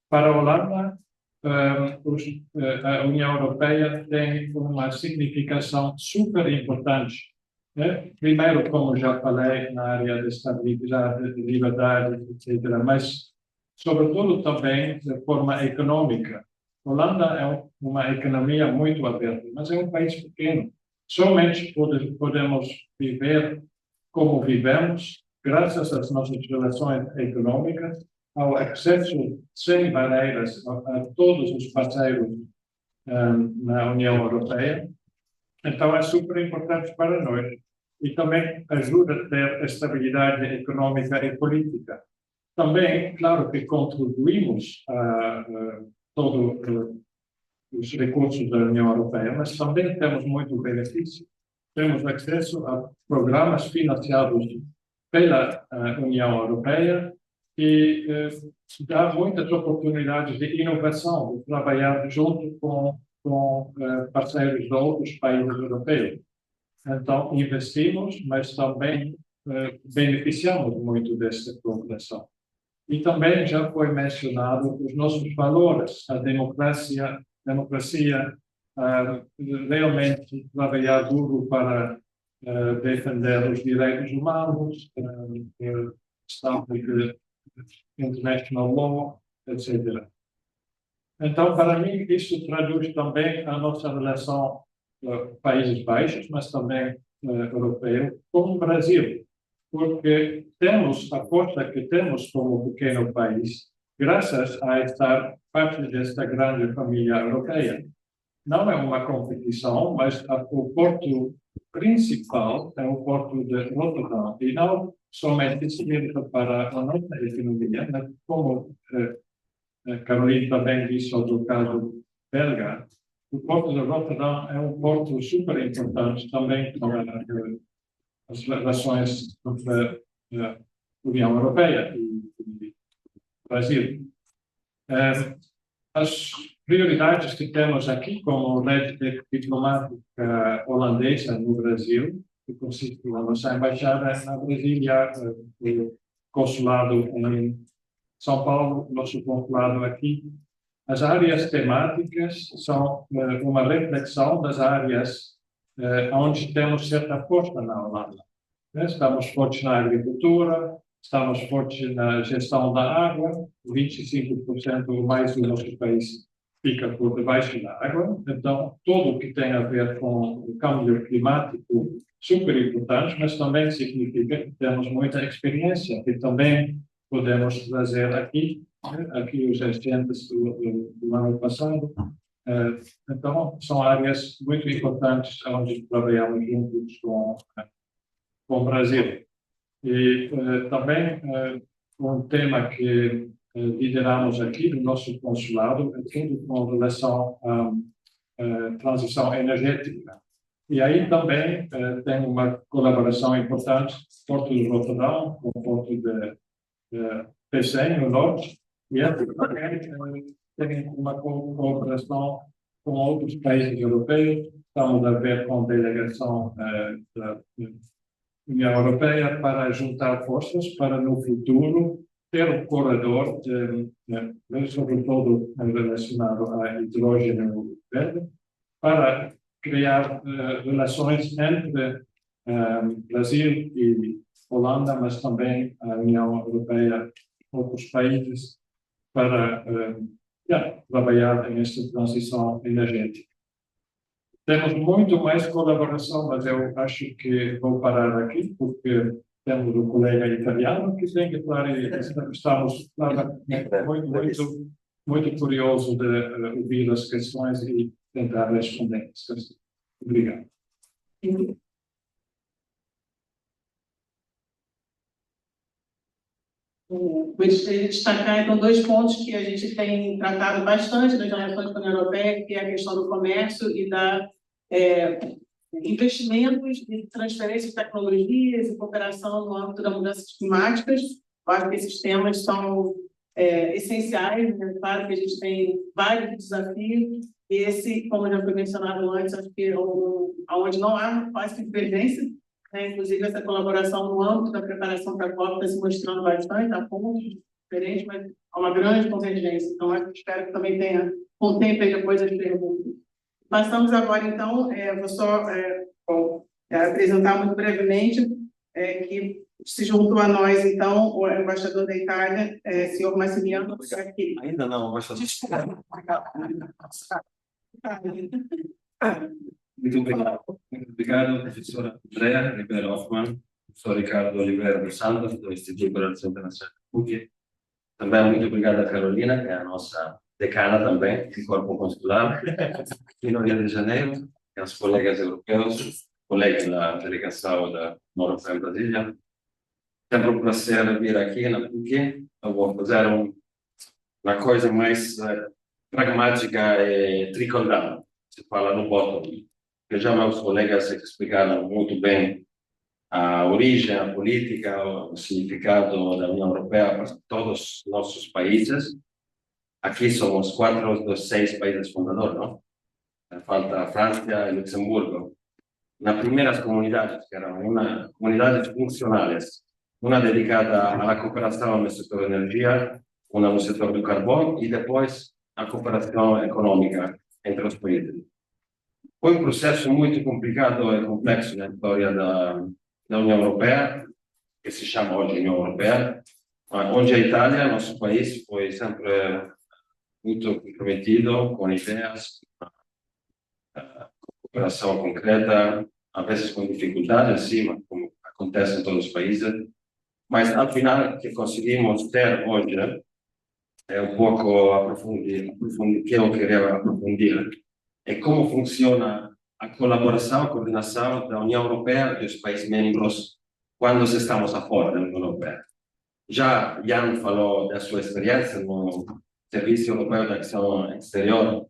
Para a Holanda, a União Europeia tem uma significação super importante. Primeiro, como já falei, na área de estabilidade, de liberdade, etc., mas, sobretudo, também de forma econômica. A Holanda é uma economia muito aberta, mas é um país pequeno. Somente podemos viver como vivemos, graças às nossas relações econômicas, ao acesso sem barreiras a todos os parceiros na União Europeia. Então, é super importante para nós. e também ajuda a ter estabilidade econômica e política. Também, claro que contribuímos a todos os recursos da União Europeia, mas também temos muito benefício. Temos acesso a programas financiados pela União Europeia e dá muitas oportunidades de inovação, de trabalhar junto com parceiros de outros países europeus. Então, investimos, mas também beneficiamos muito desta cooperação. E também já foi mencionado os nossos valores, a democracia realmente trabalhar duro para defender os direitos humanos, international law, etc. Então, para mim, isso traduz também a nossa relação Países Baixos, mas também europeu, com o Brasil, porque temos a força que temos como pequeno país, graças a estar parte desta grande família europeia. Não é uma competição, mas o porto principal é o porto de Rotterdam, e não somente servir para a nossa economia, mas como Caroline também disse sobre o caso belga, o porto de Rotterdam é um porto super importante também para as relações entre a União Europeia e o Brasil. As prioridades que temos aqui, como rede diplomática holandesa no Brasil, que consiste na nossa embaixada na Brasília, o consulado em São Paulo, nosso consulado aqui. As áreas temáticas são uma reflexão das áreas onde temos certa força na Holanda. Estamos fortes na agricultura, estamos fortes na gestão da água, 25% ou mais do nosso país fica por debaixo da água. Então, tudo o que tem a ver com o câmbio climático, super importante, mas também significa que temos muita experiência que também podemos trazer aqui os agentes do ano passado. Então, são áreas muito importantes onde trabalhamos juntos com o Brasil. E também um tema que lideramos aqui no nosso consulado é tudo com relação à transição energética. E aí também tem uma colaboração importante com o Porto de Rotterdam, com o Porto de Pecém, no norte, e também tem uma cooperação com outros países europeus. Estamos a ver com a delegação da União Europeia para juntar forças para, no futuro, ter um corredor, sobretudo relacionado a hidrogênio verde, para criar relações entre Brasil e Holanda, mas também a União Europeia e outros países, para trabalhar nesta transição energética. Temos muito mais colaboração, mas eu acho que vou parar aqui, porque temos um colega italiano que tem que falar e estamos muito curiosos de ouvir as questões e tentar responder as questões. Obrigado. Gostaria de destacar, então, dois pontos que a gente tem tratado bastante nas relações com a União Europeia, que é a questão do comércio e da investimentos de transferência de tecnologias e cooperação no âmbito das mudanças climáticas. Eu acho que esses temas são essenciais, né? Claro que a gente tem vários desafios, e esse, como já foi mencionado antes, acho que é onde não há quase divergência, né? Inclusive essa colaboração no âmbito da preparação para a COP está se mostrando bastante, há pontos diferentes, mas há uma grande convergência. Então, eu espero que também tenha contemple aí depois as perguntas. Passamos agora, então, vou só apresentar muito brevemente que se juntou a nós, então, o embaixador da Itália, senhor Massimiliano Sacchi. Ainda não, embaixador. Desculpa. Muito obrigado, professora Andrea Ribeiro Hoffmann, professor Ricardo Oliveira dos Santos, do Instituto de Relações Internacionais de PUC. Também muito obrigado a Carolina, que é a nossa decana também, do Corpo Consular, aqui no Rio de Janeiro, e aos colegas europeus, colegas da delegação da União Europeia em Brasília. Sempre um prazer vir aqui na PUC. Eu vou fazer uma coisa mais pragmática e trickle-down, se fala no bottom. Porque já meus colegas explicaram muito bem a origem, a política, o significado da União Europeia para todos os nossos países. Aqui somos 4 dos 6 países fundadores, não? Falta a França e Luxemburgo. Nas primeiras comunidades, que eram comunidades funcionais, uma dedicada à cooperação no setor da energia, uma no setor do carbono e depois a cooperação econômica entre os países. Foi um processo muito complicado e complexo na história da União Europeia, que se chama hoje União Europeia, onde a Itália, nosso país, foi sempre muito comprometido com ideias, cooperação concreta, às vezes com dificuldades, sim, como acontece em todos os países, mas ao final o que conseguimos ter hoje é um pouco aprofundir, que eu queria aprofundir, é como funciona a colaboração, a coordenação da União Europeia e dos países membros quando estamos fora da União Europeia. Já Jan falou da sua experiência no Serviço Europeu de Ação Exterior,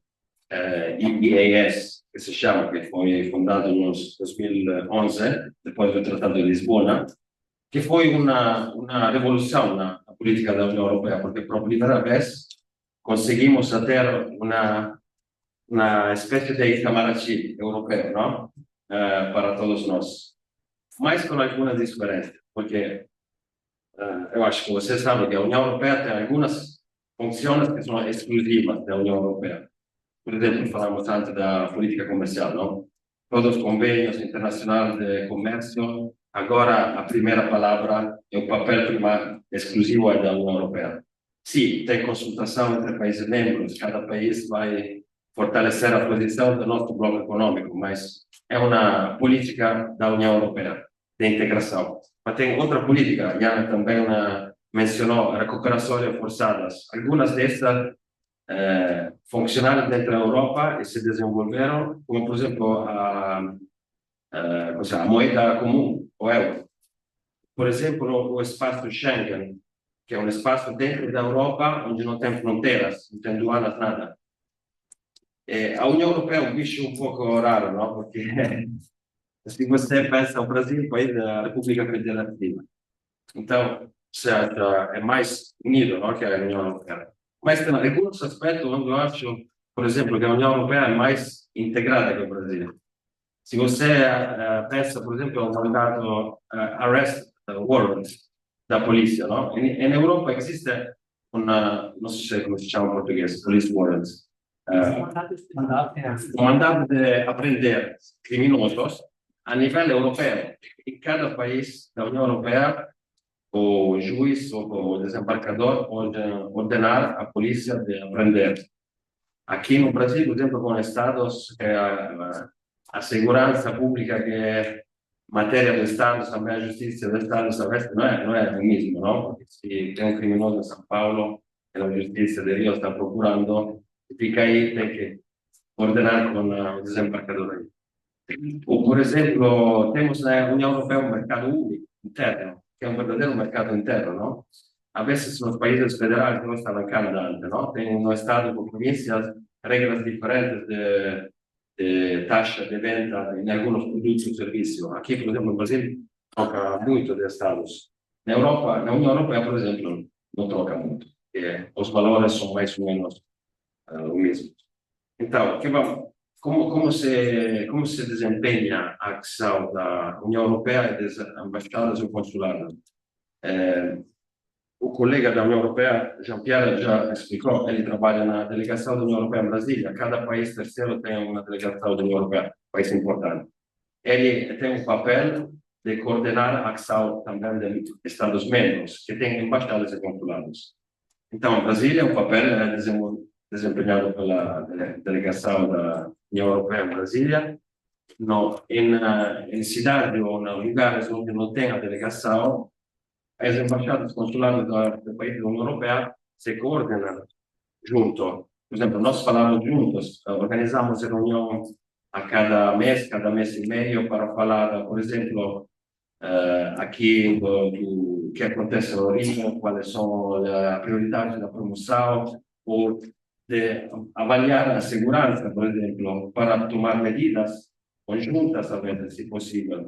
EEAS, que se chama, que foi fundado em 2011, depois do Tratado de Lisboa, que foi uma revolução na política da União Europeia, porque pela primeira vez conseguimos ter uma espécie de Itamaraty europeu, não? Para todos nós. Mas com algumas diferenças, porque eu acho que vocês sabem que a União Europeia tem algumas funções que são exclusivas da União Europeia. Por exemplo, falamos antes da política comercial, não? Todos os convênios internacionais de comércio, agora a primeira palavra é o papel primário exclusivo da União Europeia. Sim, tem consultação entre países membros, cada país vai fortalecer a posição do nosso bloco econômico, mas é uma política da União Europeia de integração. Mas tem outra política, Jana também mencionou, recuperações forçadas. Algumas dessas funcionaram dentro da Europa e se desenvolveram, como por exemplo a moeda comum, o euro. Por exemplo, o espaço Schengen, que é um espaço dentro da Europa onde não tem fronteiras, não tem aduanas, nada. A União Europeia é um bicho um pouco raro, não? Porque se você pensa o Brasil, país da República Federativa, então é mais unido, não, que a União Europeia. Mas tem alguns aspectos onde eu acho, por exemplo, que a União Europeia é mais integrada que o Brasil. Se você pensa, por exemplo, no mandado arrest warrant da polícia, não? Em Europa existe não sei como se chama em português, police warrant. Um mandato de apreender criminosos a nível europeu. Em cada país da União Europeia, o juiz ou o desembarcador pode ordenar à polícia de apreender. Aqui no Brasil, por exemplo, com estados, a segurança pública, que é matéria do Estado, também a justiça do Estado, não é o mesmo, não? Porque se tem um criminoso em São Paulo, e a justiça de Rio está procurando, fica aí, tem que ordenar com o desembarcador aí. Ou, por exemplo, temos na União Europeia um mercado único, interno, que é um verdadeiro mercado interno, não? Às vezes, nos países federais, não está na Canadá, não? Tem no estado com províncias regras diferentes de taxa de venda em alguns produtos e serviços. Aqui, por exemplo, no Brasil, troca muito de estados. Na Europa, na União Europeia, por exemplo, não troca muito. Os valores são mais ou menos o mesmo. Então, como se desempenha a ação da União Europeia e das embaixadas e consulados? O colega da União Europeia, Jean-Pierre, já explicou, ele trabalha na delegação da União Europeia em Brasília. Cada país terceiro tem uma delegação da União Europeia, país importante. Ele tem um papel de coordenar a ação também de Estados membros, que têm embaixadas e consulados. Então, em Brasília, o papel é desempenhado pela delegação da União Europeia em Brasília. Em cidades ou em lugares onde não tem a delegação, as embaixadas consulares do país da União Europeia se coordenam junto. Por exemplo, nós falamos juntos, organizamos a reunião a cada mês e meio, para falar, por exemplo, aqui do que acontece no Rio, quais são as prioridades da promoção, ou de avaliar a segurança, por exemplo, para tomar medidas conjuntas, a vezes, se possível.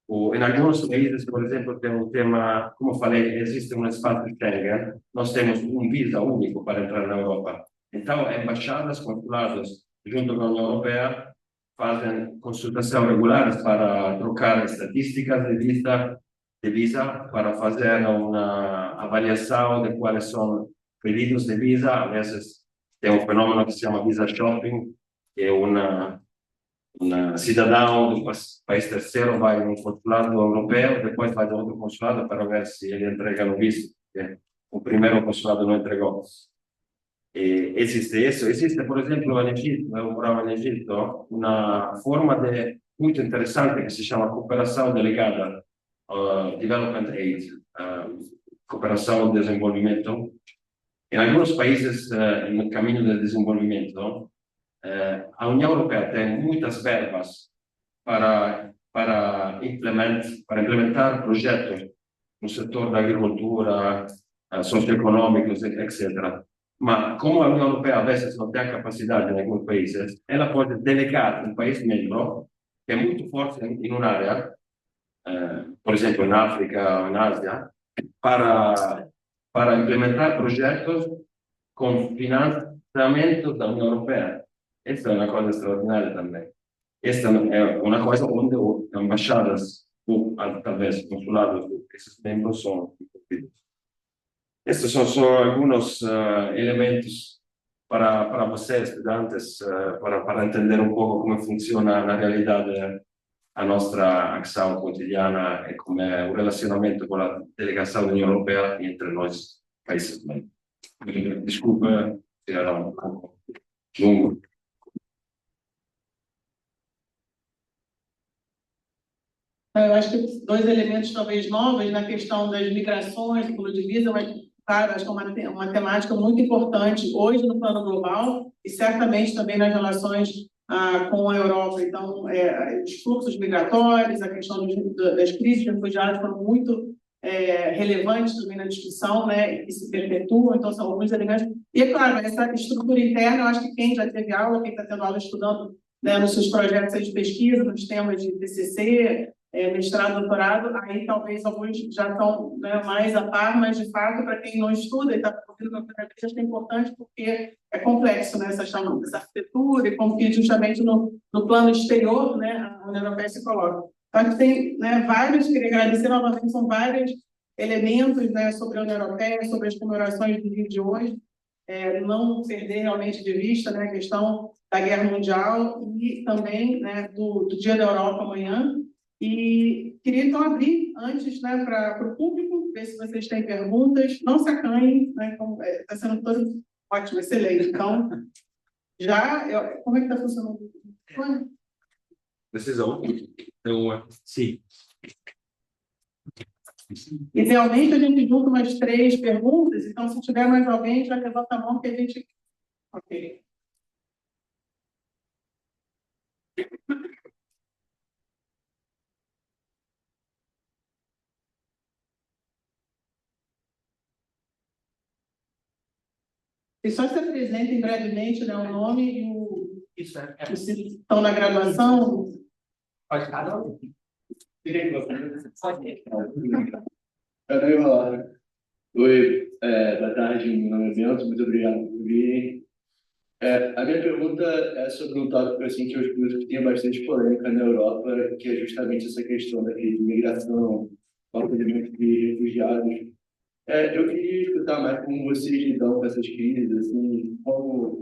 Ou, em alguns países, por exemplo, tem um tema, como falei, existe um espaço Schengen, nós temos um visa único para entrar na Europa. Então, embaixadas, consulados, junto com a União Europeia, fazem consultação regulares para trocar estatísticas de visa, para fazer uma avaliação de quais são pedidos de visa. Às vezes, tem um fenômeno que se chama visa shopping, que é um cidadão de um país terceiro vai a um consulado europeu, depois vai a outro consulado para ver se ele entrega o visto, porque o primeiro consulado não entregou. E existe isso. Existe, por exemplo, no Egito, eu morava no Egito, uma forma muito interessante que se chama cooperação delegada, Development Aid, cooperação de desenvolvimento. Em alguns países no caminho do desenvolvimento, a União Europeia tem muitas verbas para implementar projetos no setor da agricultura, socioeconômicos, etc. Mas como a União Europeia às vezes não tem a capacidade em alguns países, ela pode delegar um país membro que é muito forte em uma área, por exemplo, na África ou na Ásia, para implementar projetos com financiamento da União Europeia. Essa é uma coisa extraordinária também. Esta é uma coisa onde embaixadas, ou talvez consulados, esses membros são envolvidos. Estes são só alguns elementos para vocês, estudantes, para entender um pouco como funciona na realidade a nossa ação cotidiana e como é o relacionamento com a delegação da União Europeia entre nós, países membros. Desculpa se era um pouco longo. Eu acho que dois elementos talvez novos na questão das migrações, do pulo de visa, mas, claro, acho que é uma temática muito importante hoje no plano global e certamente também nas relações com a Europa. Então, os fluxos migratórios, a questão das crises de refugiados foram muito relevantes também na discussão, né, e se perpetuam. Então, são alguns elementos. E, é claro, essa estrutura interna, eu acho que quem já teve aula, quem está tendo aula estudando, né, nos seus projetos de pesquisa, nos temas de TCC, mestrado, doutorado, aí talvez alguns já estão, né, mais a par, mas de fato, para quem não estuda e está ouvindo a primeira vez, acho que é importante porque é complexo, né, essa arquitetura e como que justamente no plano exterior, né, a União Europeia se coloca. Então, tem, né, queria agradecer novamente, são vários elementos, né, sobre a União Europeia, sobre as comemorações do dia de hoje, não perder realmente de vista, né, a questão da Guerra Mundial e também, né, do Dia da Europa amanhã. E queria então abrir antes, né, para o público, ver se vocês têm perguntas. Não se acanhem, né, está sendo todo ótimo, excelente. Então, como é que está funcionando? Decisão. Então, sim. Idealmente, a gente junta umas 3 perguntas, então, se tiver mais alguém, já levanta a mão que a gente... Ok. E só se apresentem brevemente, né, o nome e Isso é. se estão na graduação. Pode cada um. Oi, boa tarde, meu nome é Bento, muito obrigado por virem. A minha pergunta é sobre um tópico assim, que eu escuto que tem bastante polêmica na Europa, que é justamente essa questão da crise de migração, o acolhimento de refugiados. Eu queria escutar mais como vocês lidam com essas crises, assim, como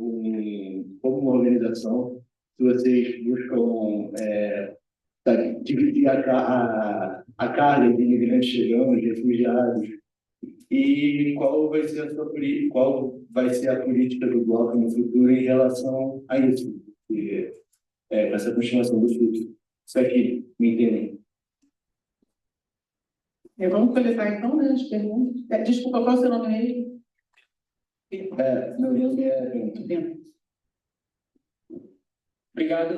uma organização, se vocês buscam dividir a carga de imigrantes chegando, de refugiados, e qual vai ser a política do bloco no futuro em relação a isso, essa continuação do fluxo. Isso aqui, me entendem? Vamos coletar então, né, as perguntas. Desculpa, qual é o seu nome mesmo? Meu nome é Bento. Obrigado.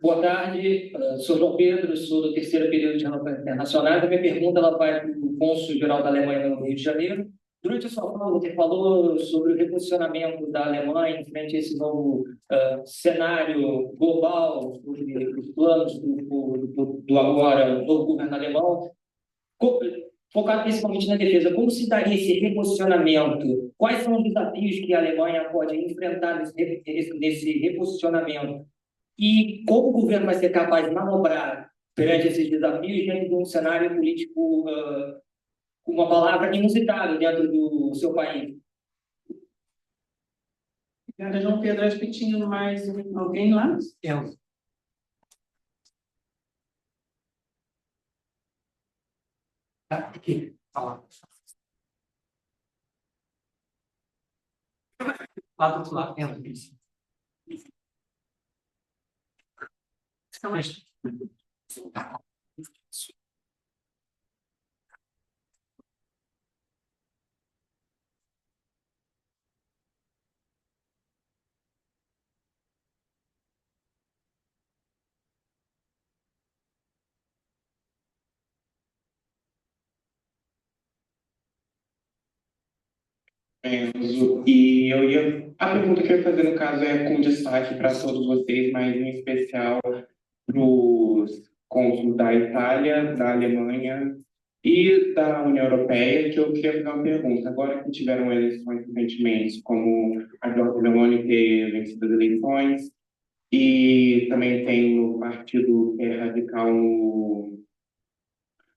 Boa tarde. Sou João Pedro, sou do terceiro período de Relações Internacionais. A minha pergunta ela vai para o cônsul-geral da Alemanha no Rio de Janeiro. Durante a sua fala, você falou sobre o reposicionamento da Alemanha em frente a esse novo cenário global, os planos do agora novo governo alemão, focado principalmente na defesa. Como se daria esse reposicionamento? Quais são os desafios que a Alemanha pode enfrentar nesse reposicionamento? E como o governo vai ser capaz de manobrar perante esses desafios dentro de um cenário político, com uma palavra inusitada dentro do seu país? Obrigada, João Pedro. Acho que tinha mais alguém lá? Eu. Tá, aqui. Fala. Lá do outro lado. E a pergunta que eu ia fazer, no caso, é com destaque para todos vocês, mas em especial para os cônsules da Itália, da Alemanha e da União Europeia, que eu queria fazer uma pergunta. Agora que tiveram eleições recentemente, como a Giorgia Meloni ter vencido as eleições, e também tem o partido que é radical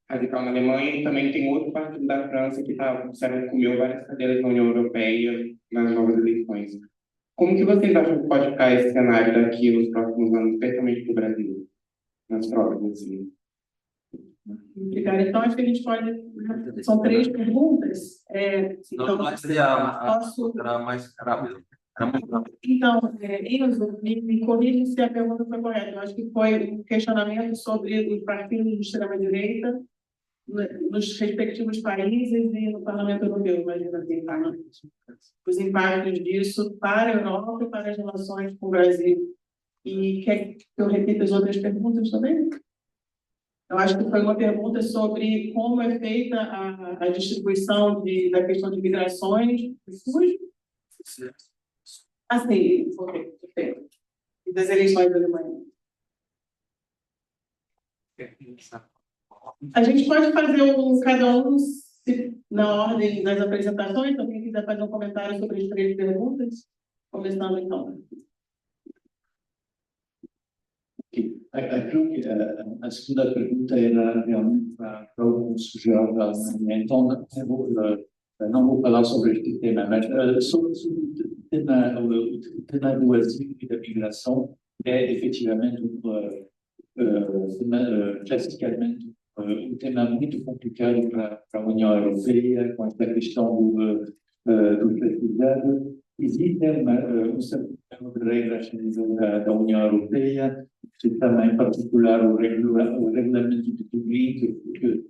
na Alemanha, e também tem outro partido da França que comeu várias cadeiras na União Europeia nas novas eleições. Como que vocês acham que pode ficar esse cenário daqui nos próximos anos, especialmente para o Brasil, nas próximas, assim? Obrigada. Então, acho que a gente pode... São 3 perguntas. Então, Será mais rápido. Então, Enzo, me corrija se a pergunta foi correta. Eu acho que foi um questionamento sobre os partidos de extrema-direita nos respectivos países e no Parlamento Europeu, imagina assim, tá? Os impactos disso para a Europa e para as relações com o Brasil. E quer que eu repita as outras perguntas também? Eu acho que foi uma pergunta sobre como é feita a distribuição da questão de migrações, refúgio. Sim, ok, perfeito. E das eleições da Alemanha. A gente pode fazer cada um na ordem das apresentações, então quem quiser fazer um comentário sobre as 3 perguntas, começando então. Aquilo que a segunda pergunta era realmente para o cônsul-geral da Alemanha. Então, não vou falar sobre este tema, mas sobre o tema do asilo e da migração é efetivamente classicamente um tema muito complicado para a União Europeia, com esta questão do refugiado. Existe um certo número de regras a nível da União Europeia, também em particular o regulamento de Dublin, que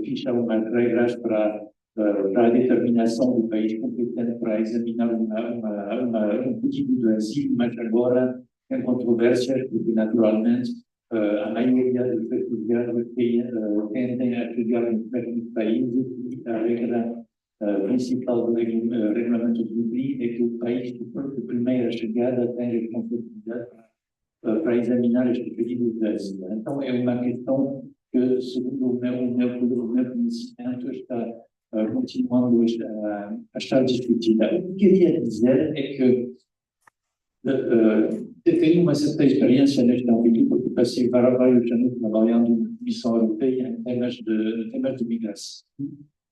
fixa umas regras para a determinação do país competente para examinar um pedido de asilo, mas agora em controvérsias, porque naturalmente a maioria dos refugiados tendem a chegar nos mesmos países e a regra principal do regulamento de Dublin é que o país de primeira chegada tem responsabilidade para examinar este pedido de asilo. Então, é uma questão que, segundo o meu conhecimento, está continuando a estar discutida. O que queria dizer é que tenho uma certa experiência neste âmbito, porque passei vários anos trabalhando na Comissão Europeia em temas de migração.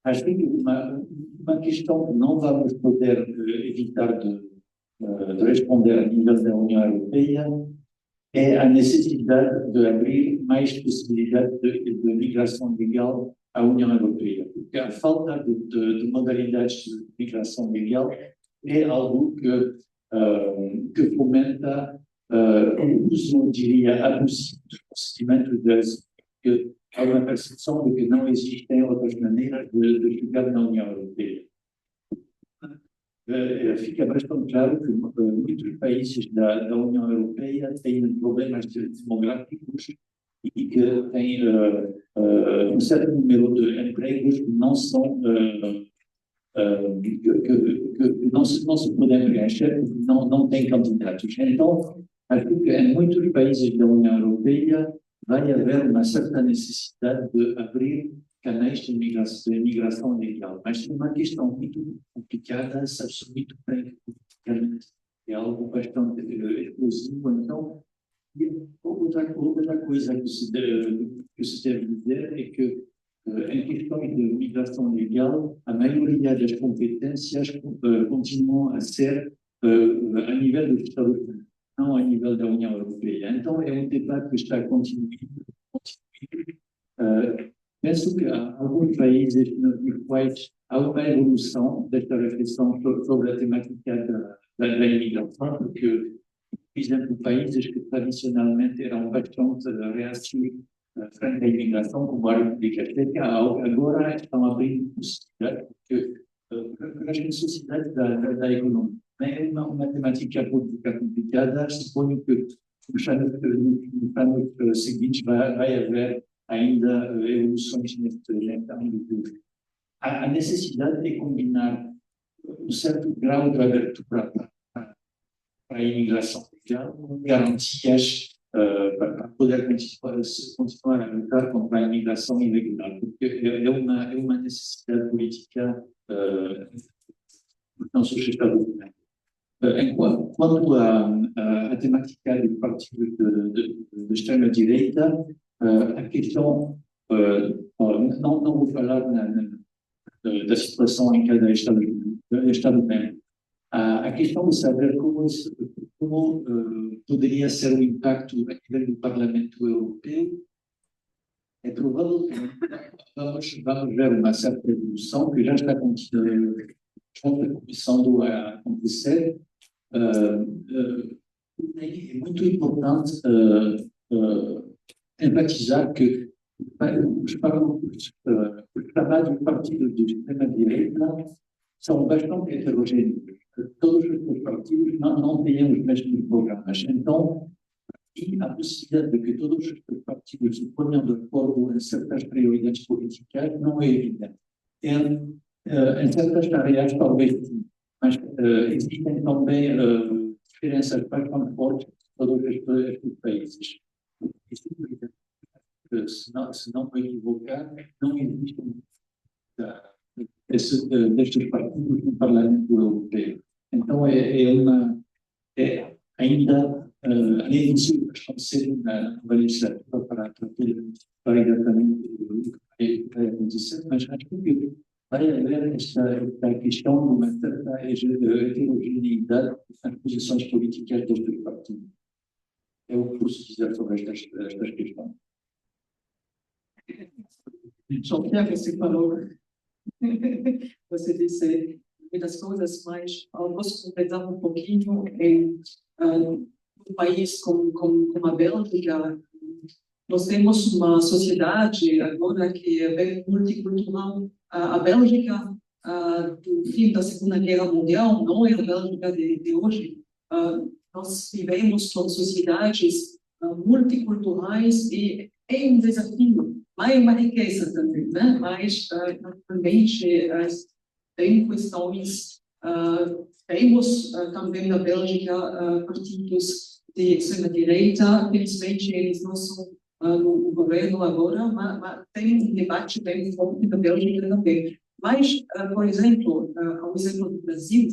Acho que uma questão que não vamos poder evitar de responder a nível da União Europeia é a necessidade de abrir mais possibilidades de migração legal à União Europeia, porque a falta de modalidades de migração legal é algo que fomenta o uso, diria, abusivo dos procedimentos de asilo, que há uma percepção de que não existem outras maneiras de chegar na União Europeia. fica bastante claro que muitos países da União Europeia têm problemas demográficos e que têm um certo número de empregos que não são que não se podem preencher, não têm candidatos. Então, acho que em muitos países da União Europeia vai haver uma certa necessidade de abrir canais de imigração legal, mas é uma questão muito complicada, sabe-se muito bem que é algo bastante explosivo. Então, outra coisa que se deve dizer é que em questões de migração legal, a maioria das competências continuam a ser a nível dos Estados-Unidos, não a nível da União Europeia. Então, é um debate que está continuando. Penso que há alguns países nos quais há uma evolução desta reflexão sobre a temática da imigração, porque, por exemplo, países que tradicionalmente eram bastante reações frente à imigração, como a República Tcheca, agora estão abrindo possibilidades, porque as necessidades da economia. É uma temática política complicada, suponho que nos anos seguintes vai haver ainda evoluções neste âmbito. A necessidade de combinar um certo grau de abertura para a imigração legal com garantias para poder continuar a lutar contra a imigração ilegal, porque é uma necessidade política dos nossos Estados-Unidos. Quanto à temática dos partidos de extrema-direita, a questão, não vou falar da situação em cada Estado-membro. A questão de saber como poderia ser o impacto a nível do Parlamento Europeu, é provável que vamos ver uma certa evolução que já está começando a acontecer. É muito importante enfatizar que os trabalhos do partido de extrema-direita são bastante heterogêneos. Todos os partidos não têm os mesmos programas. Então, e a possibilidade de que todos os partidos se ponham de acordo em certas prioridades políticas não é evidente. Em certas áreas, talvez sim, mas existem também diferenças bastante fortes em todos estes países. Se não me equivocar, não existe destes partidos no Parlamento Europeu. Então, ainda além disso, estão sendo na legislatura para exatamente o que vai acontecer, mas acho que vai haver esta questão de uma certa heterogeneidade nas posições políticas destes partidos. É o que posso dizer sobre estas questões. Jean-Pierre, você falou, você disse muitas coisas, mas eu posso completar um pouquinho. Um país como a Bélgica, nós temos uma sociedade agora que é bem multicultural. A Bélgica do fim da Segunda Guerra Mundial não é a Bélgica de hoje. Nós vivemos com sociedades multiculturais e é um desafio, mas é uma riqueza também, né? Mas, naturalmente, tem questões. Temos também na Bélgica partidos de extrema-direita, felizmente eles não são no governo agora, mas tem um debate bem forte na Bélgica também. Mas, por exemplo, ao exemplo do Brasil,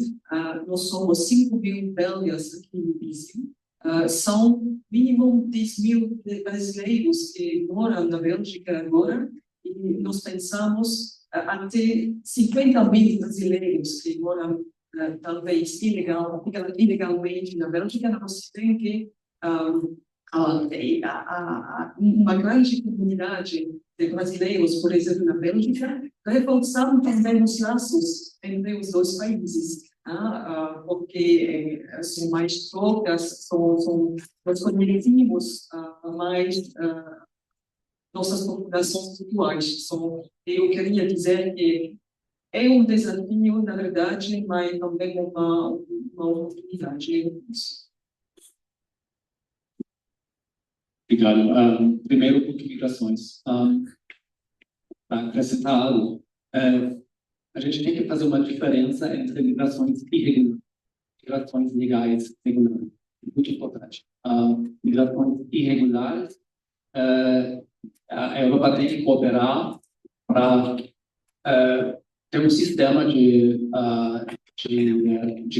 nós somos 5 mil belgas aqui no Brasil, são mínimo 10 mil brasileiros que moram na Bélgica agora, e nós pensamos até 50 mil brasileiros que moram talvez ilegalmente na Bélgica. Nós temos que uma grande comunidade de brasileiros, por exemplo, na Bélgica, reforçando também os laços entre os dois países, porque são mais trocas, nós conhecemos mais nossas populações atuais. Eu queria dizer que é um desafio, na verdade, mas também uma oportunidade. Obrigado. Primeiro, ponto de migrações. Para acrescentar algo, a gente tem que fazer uma diferença entre migrações irregulares e migrações legais regulares. Muito importante. Migrações irregulares, a Europa tem que cooperar para ter um sistema de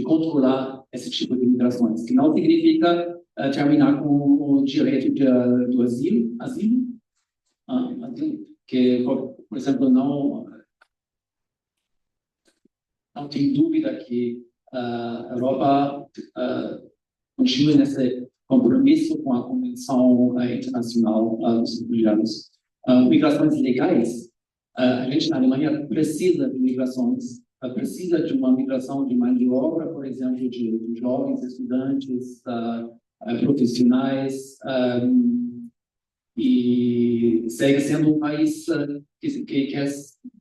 controlar esse tipo de migrações, que não significa terminar com o direito do asilo, que, por exemplo, não tem dúvida que a Europa continue nesse compromisso com a Convenção Internacional dos Refugiados. Migrações legais, a gente na Alemanha precisa de migrações, precisa de uma migração de mão de obra, por exemplo, de jovens estudantes, profissionais, e segue sendo um país que quer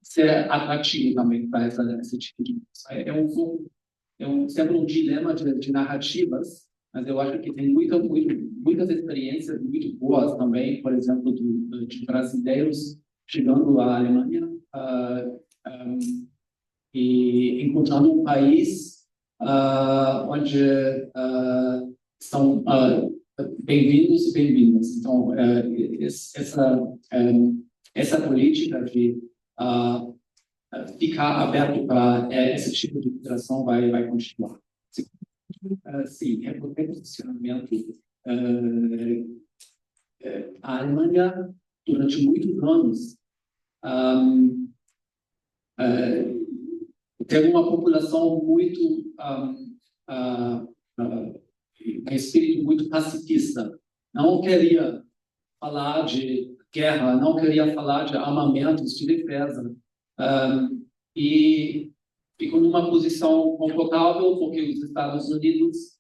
ser atrativo também para esse tipo de coisa. Sempre um dilema de narrativas, mas eu acho que tem muitas experiências muito boas também, por exemplo, de brasileiros chegando à Alemanha e encontrando um país onde são bem-vindos e bem-vindas. Então, essa política de ficar aberto para esse tipo de migração vai continuar. Sim, reposicionamento. A Alemanha, durante muitos anos, teve uma população muito com espírito muito pacifista. Não queria falar de guerra, não queria falar de armamentos, de defesa. E ficou numa posição confortável porque os Estados Unidos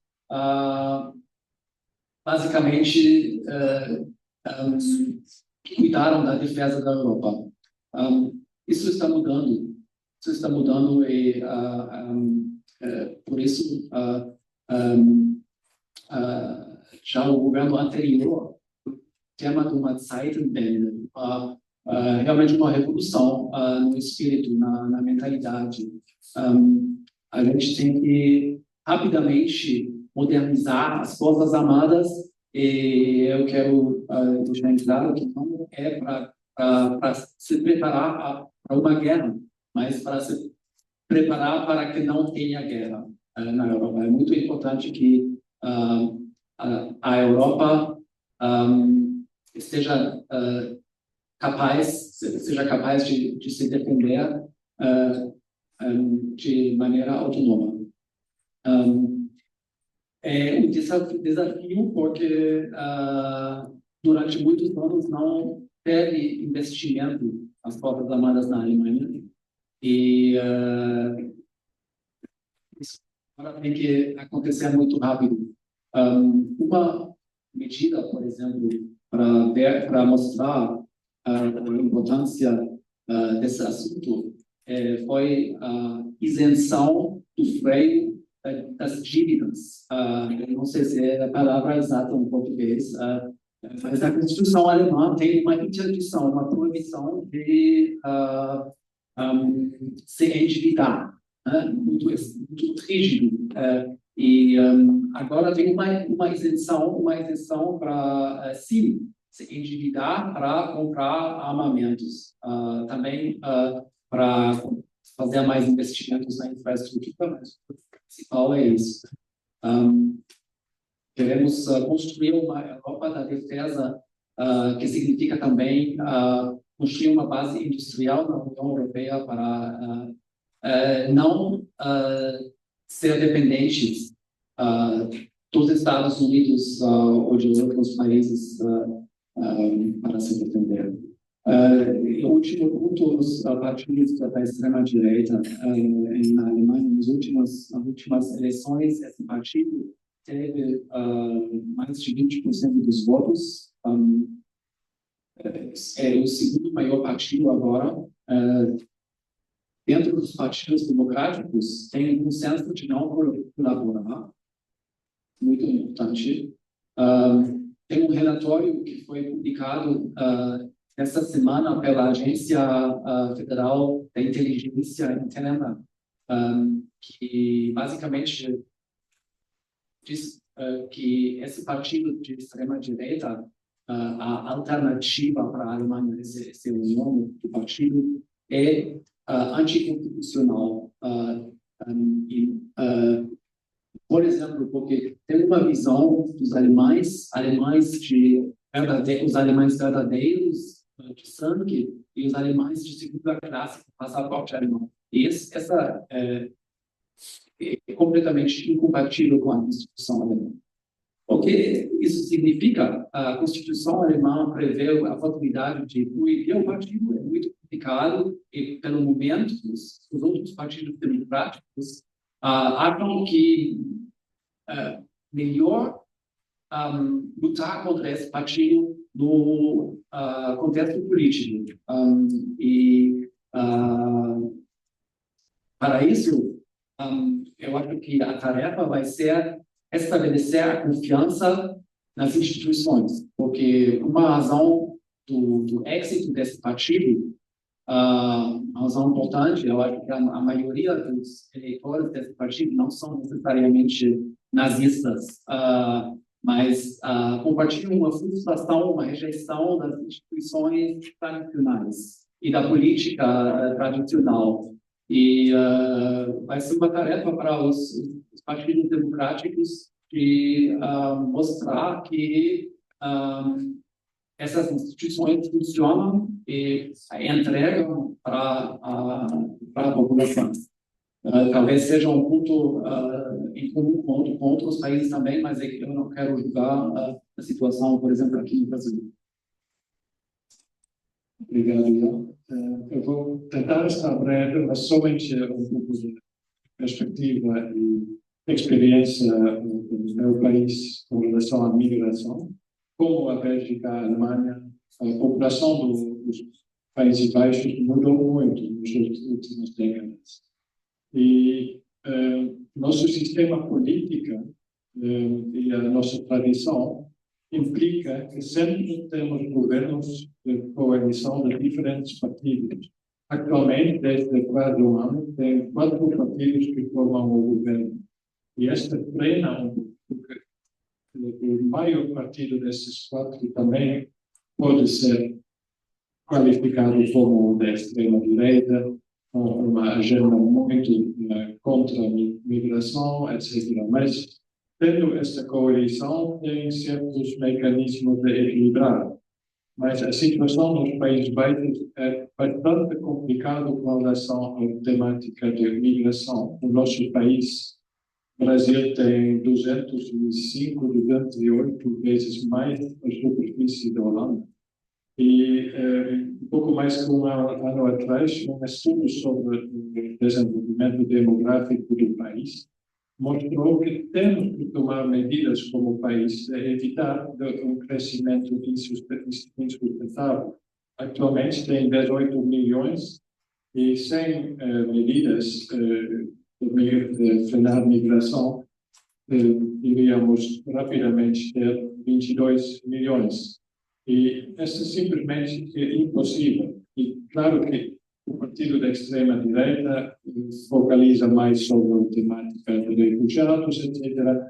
basicamente cuidaram da defesa da Europa. Isso está mudando. E por isso já o governo anterior, o tema de uma Zeitenwende, realmente uma revolução no espírito, na mentalidade. A gente tem que rapidamente modernizar as Forças Armadas e eu quero deixar claro que não é para se preparar para uma guerra, mas para se preparar para que não tenha guerra na Europa. É muito importante que a Europa seja capaz de se defender de maneira autônoma. É um desafio porque durante muitos anos não teve investimento nas Forças Armadas na Alemanha e isso tem que acontecer muito rápido. Uma medida, por exemplo, para mostrar a importância desse assunto foi a isenção do freio das dívidas. Não sei se é a palavra exata em português, mas a Constituição alemã tem uma interdição, uma proibição de se endividar, muito rígido. E agora tem uma isenção para sim se endividar para comprar armamentos, também para fazer mais investimentos na infraestrutura, mas o principal é isso. Queremos construir uma Europa da defesa, que significa também construir uma base industrial na União Europeia para não ser dependentes dos Estados Unidos ou de outros países para se defender. O último ponto, os partidos da extrema-direita na Alemanha, nas últimas eleições, esse partido teve mais de 20% dos votos. É o segundo maior partido agora. dentro dos partidos democráticos, tem um senso de não colaborar, muito importante. Tem um relatório que foi publicado essa semana pela Agência Federal da Inteligência Interna, que basicamente diz que esse partido de extrema-direita, a alternativa para a Alemanha, esse é o nome do partido, é anticonstitucional. Por exemplo, porque tem uma visão dos alemães os alemães verdadeiros de sangue e os alemães de segunda classe, passaporte alemão. E essa é completamente incompatível com a Constituição alemã. O que isso significa? A Constituição alemã prevê a possibilidade de proibir o partido, é muito complicado, e pelo momento os outros partidos democráticos acham que melhor lutar contra esse partido no contexto político. Para isso, eu acho que a tarefa vai ser estabelecer a confiança nas instituições, porque uma razão do êxito desse partido, uma razão importante, eu acho que a maioria dos eleitores desse partido não são necessariamente nazistas, mas compartilham uma frustração, uma rejeição das instituições tradicionais e da política tradicional. E vai ser uma tarefa para os partidos democráticos de mostrar que essas instituições funcionam e entregam para a população. Talvez seja um ponto em comum com outros países também, mas eu não quero julgar a situação, por exemplo, aqui no Brasil. Obrigado, Ian. Eu vou tentar estar breve, mas somente um pouco de perspectiva e experiência do meu país com relação à migração. Como a Bélgica, a Alemanha, a população dos Países Baixos mudou muito nas últimas décadas. E nosso sistema político e a nossa tradição implica que sempre temos governos de coalição de diferentes partidos. Atualmente, desde quase um ano, tem 4 partidos que formam o governo. E esta treina, porque o maior partido desses 4 também pode ser qualificado como de extrema-direita, com uma agenda muito contra a migração, etc. Mas, tendo esta coalição, tem certos mecanismos de equilibrar. Mas a situação nos Países Baixos é bastante complicada com relação à temática de migração. O nosso país, o Brasil, tem 205, 208 vezes mais a superfície da Holanda. E um pouco mais que um ano atrás, um estudo sobre o desenvolvimento demográfico do país mostrou que temos que tomar medidas como país para evitar um crescimento insustentável. Atualmente tem 18 milhões e sem medidas de frenar a migração, iríamos rapidamente ter 22 milhões. E isso simplesmente é impossível. E claro que o partido da extrema-direita focaliza mais sobre a temática de refugiados, etc.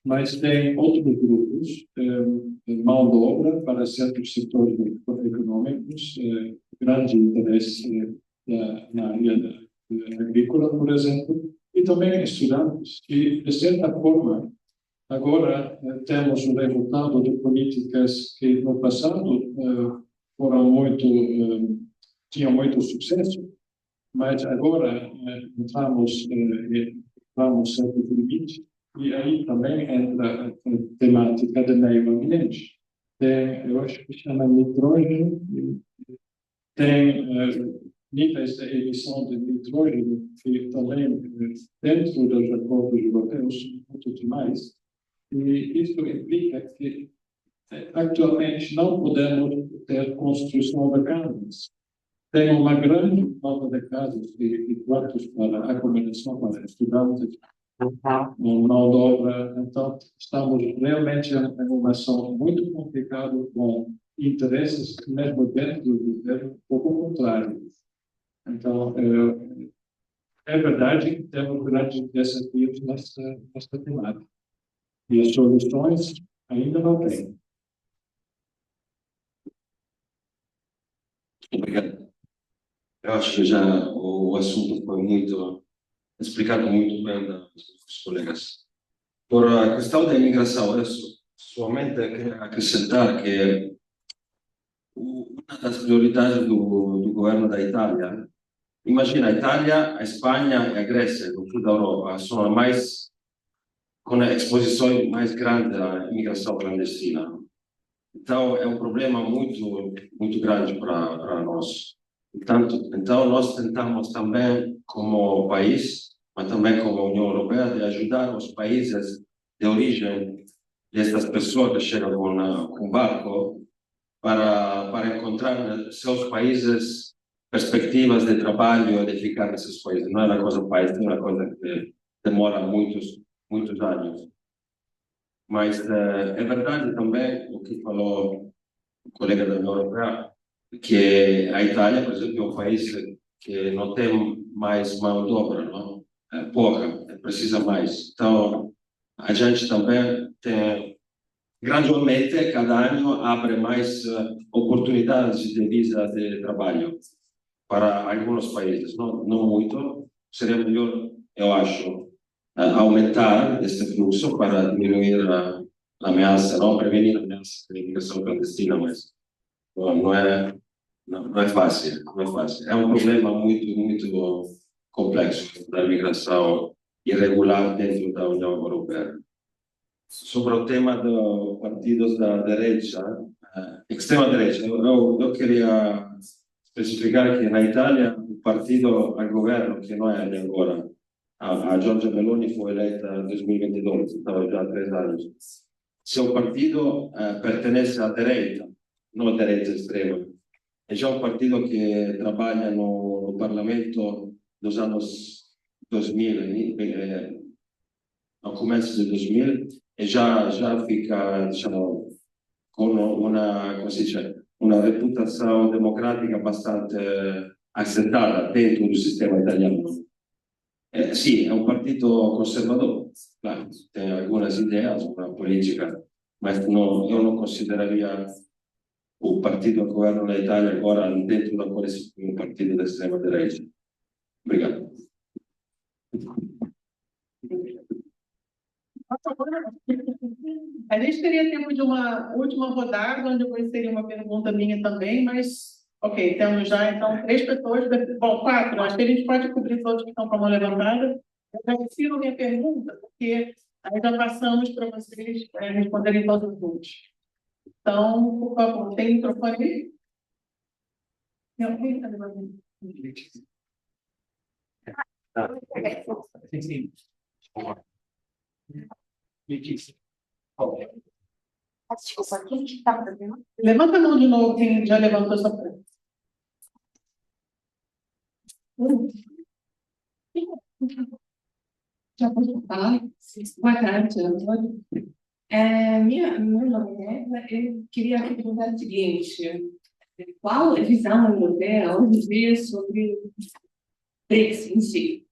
Mas tem outros grupos de mão de obra para certos setores econômicos, grande interesse na área agrícola, por exemplo, e também estudantes, que, de certa forma, agora temos o resultado de políticas que no passado tinham muito sucesso, mas agora entramos certos limites, e aí também entra a temática de meio ambiente. Eu acho que chama nitrógeno, tem níveis de emissão de nitrógeno que também, dentro dos acordos europeus, são muito demais. E isso implica que, atualmente, não podemos ter construção de grandes. tem uma grande falta de casas e quartos para acomodação para estudantes, mão de obra. Então, estamos realmente em uma situação muito complicada com interesses mesmo dentro do governo, ou o contrário. Então, é verdade que temos grandes desafios nesta temática. E as soluções ainda não tem. Obrigado. Eu acho que já o assunto foi muito explicado muito bem dos colegas. Por a questão da imigração, eu somente queria acrescentar que uma das prioridades do governo da Itália, imagina, a Itália, a Espanha e a Grécia, no sul da Europa, são as mais com a exposição mais grande à imigração clandestina. Então, é um problema muito grande para nós. Então, nós tentamos também, como país, mas também como União Europeia, de ajudar os países de origem destas pessoas que chegam com barco para encontrar nos seus países perspectivas de trabalho e de ficar nesses países. Não é uma coisa fácil, é uma coisa que demora muitos anos. Mas é verdade também o que falou o colega da União Europeia, que a Itália, por exemplo, é um país que não tem mais mão de obra, não? É pouca, precisa mais. Então, a gente também tem, gradualmente, cada ano, abre mais oportunidades de visa de trabalho para alguns países. Não muito, seria melhor, eu acho, aumentar este fluxo para diminuir a ameaça, não prevenir a ameaça de imigração clandestina, mas não é fácil, não é fácil. É um problema muito complexo da imigração irregular dentro da União Europeia. Sobre o tema dos partidos da direita, extrema direita, eu queria especificar que na Itália o partido ao governo, que não é de agora, a Giorgia Meloni foi eleita em 2022, então já há 3 anos. Seu partido pertence à direita, não à direita extrema. É já um partido que trabalha no parlamento dos anos 2000, ao começo de 2000, e já fica, diciamo, com uma reputação democrática bastante aceitada dentro do sistema italiano. Sì, è un partito conservador, claro, tem algumas ideias, uma política, mas eu não consideraria o partido que governa na Itália agora dentro da coalição como um partido da extrema-direita. Obrigado. A gente teria tempo de uma última rodada, onde depois seria uma pergunta minha também, mas, ok, temos já, então, 3 pessoas, bom, 4, acho que a gente pode cobrir todos que estão com a mão levantada. Eu já ensino minha pergunta, porque aí já passamos para vocês responderem todos os outros. Então, por favor, tem microfone aí? Não, quem está levantando? Sim. Desculpa, quem que está fazendo? Levanta a mão de novo, quem já levantou sua frente. Já posso falar? Boa tarde, Antônio. Meu nome é Eva. Eu queria perguntar o seguinte: qual a visão europeia hoje em dia sobre o BRICS em si?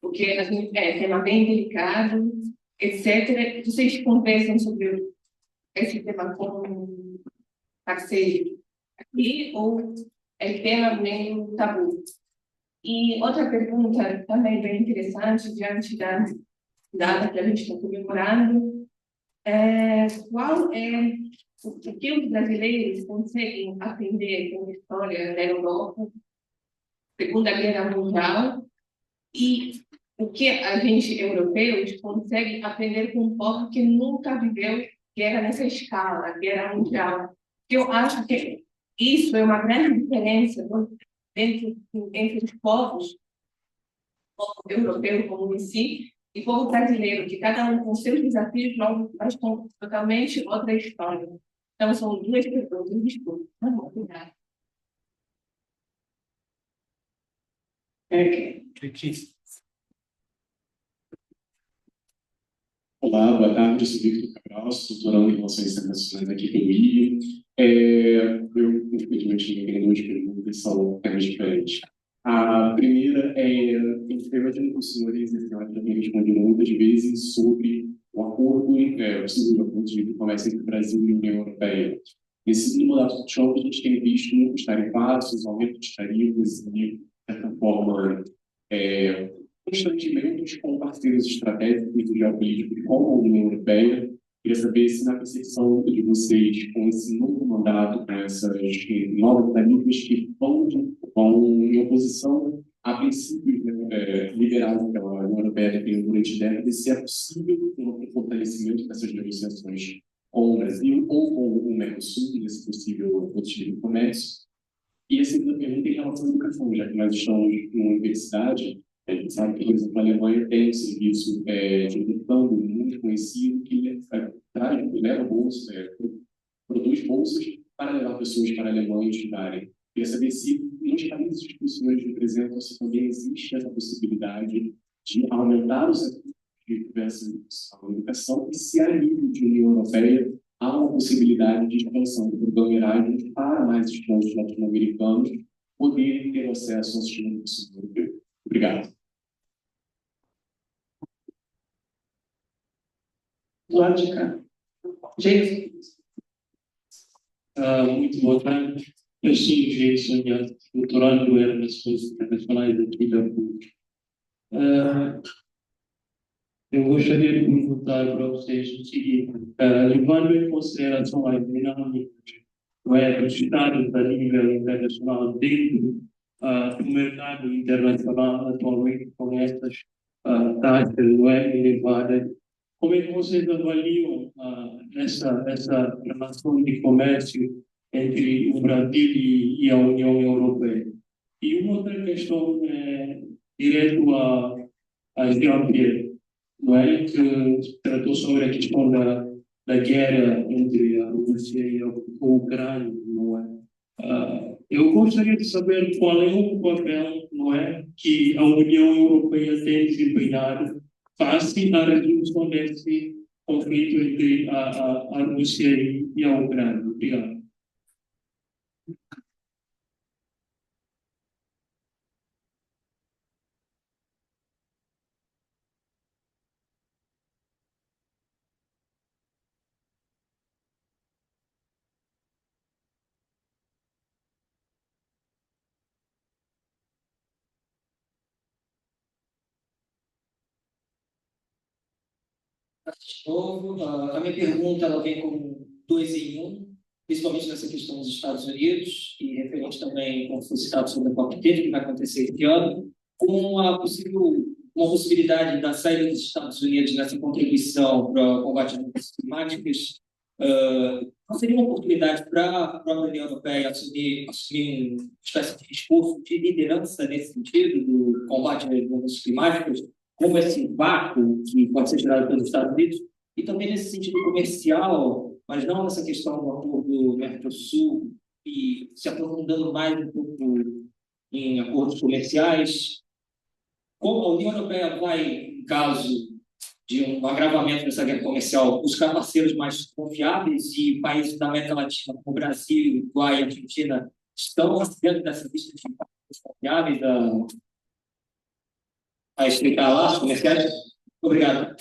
Porque a gente é um tema bem delicado, etc. Vocês conversam sobre esse tema com parceiro aqui ou é tema meio tabu? E outra pergunta também bem interessante, diante da data que a gente está comemorando, qual é o que os brasileiros conseguem aprender com a história da Europa, Segunda Guerra Mundial, e o que a gente, europeus, consegue aprender com um povo que nunca viveu guerra nessa escala, guerra mundial? Eu acho que isso é uma grande diferença entre os povos, o povo europeu como em si, e o povo brasileiro, que cada um com seus desafios, mas com totalmente outra história. Então, são 2 perguntas, desculpa. Obrigada. Olá, boa tarde, eu sou Victor Cabral, sou doutorando em Relações Internacionais aqui pelo IE. Eu, infelizmente, não tenho duas perguntas, são temas diferentes. A primeira é, eu imagino que os senhores já têm respondido muitas vezes sobre o acordo, o possível acordo de comércio entre o Brasil e a União Europeia. Nesse mandato de Trump, a gente tem visto muitos tarifários, aumento de tarifas e, de certa forma, constrangimentos com parceiros estratégicos e geopolíticos como a União Europeia. Queria saber se, na percepção de vocês, com esse novo mandato, com essas novas tarifas que vão em oposição a princípios liberados pela União Europeia durante décadas, se é possível um fortalecimento dessas negociações com o Brasil ou com o Mercosul, nesse possível roteiro de comércio. E a segunda pergunta em relação à educação, já que nós estamos numa universidade. A gente sabe que, por exemplo, a Alemanha tem um serviço de educação muito conhecido que leva bolsas, produz bolsas para levar pessoas para a Alemanha estudarem. Queria saber se, nos países que os senhores representam, se também existe essa possibilidade de aumentar os recursos de educação e se, a nível de União Europeia, há uma possibilidade de expansão do programa Erasmus para mais estudantes latino-americanos poderem ter acesso ao sistema educacional europeu. Obrigado. Do lado de cá. Jason. Muito boa tarde. Eu sou o Jason, doutorando em Relações Internacionais aqui da PUC. Eu gostaria de perguntar para vocês o seguinte: levando em consideração as dinâmicas dos Estados a nível internacional dentro do mercado internacional atualmente com essas taxas elevadas, como é que vocês avaliam essa relação de comércio entre o Brasil e a União Europeia? E uma outra questão direto a Jean-Pierre, não é, que tratou sobre a questão da guerra entre a Rússia e a Ucrânia, não é? Eu gostaria de saber qual é o papel, não é, que a União Europeia tem desempenhado face à resolução desse conflito entre a Rússia e a Ucrânia. Obrigado. De novo, a minha pergunta ela vem como 2 em 1, principalmente nessa questão dos Estados Unidos e referente também, como foi citado, sobre a COP30, que vai acontecer esse ano, com uma possibilidade da saída dos Estados Unidos nessa contribuição para o combate às mudanças climáticas. Não seria uma oportunidade para a própria União Europeia assumir uma espécie de esforço de liderança nesse sentido do combate às mudanças climáticas, como esse vácuo que pode ser gerado pelos Estados Unidos, e também nesse sentido comercial, mas não nessa questão do acordo Mercosul, e se aprofundando mais um pouco em acordos comerciais. Como a União Europeia vai, em caso de um agravamento dessa guerra comercial, buscar parceiros mais confiáveis, e países da América Latina, como o Brasil, Uruguai e Argentina, estão dentro dessa lista de parceiros confiáveis a explicar lá os comerciais? Obrigado.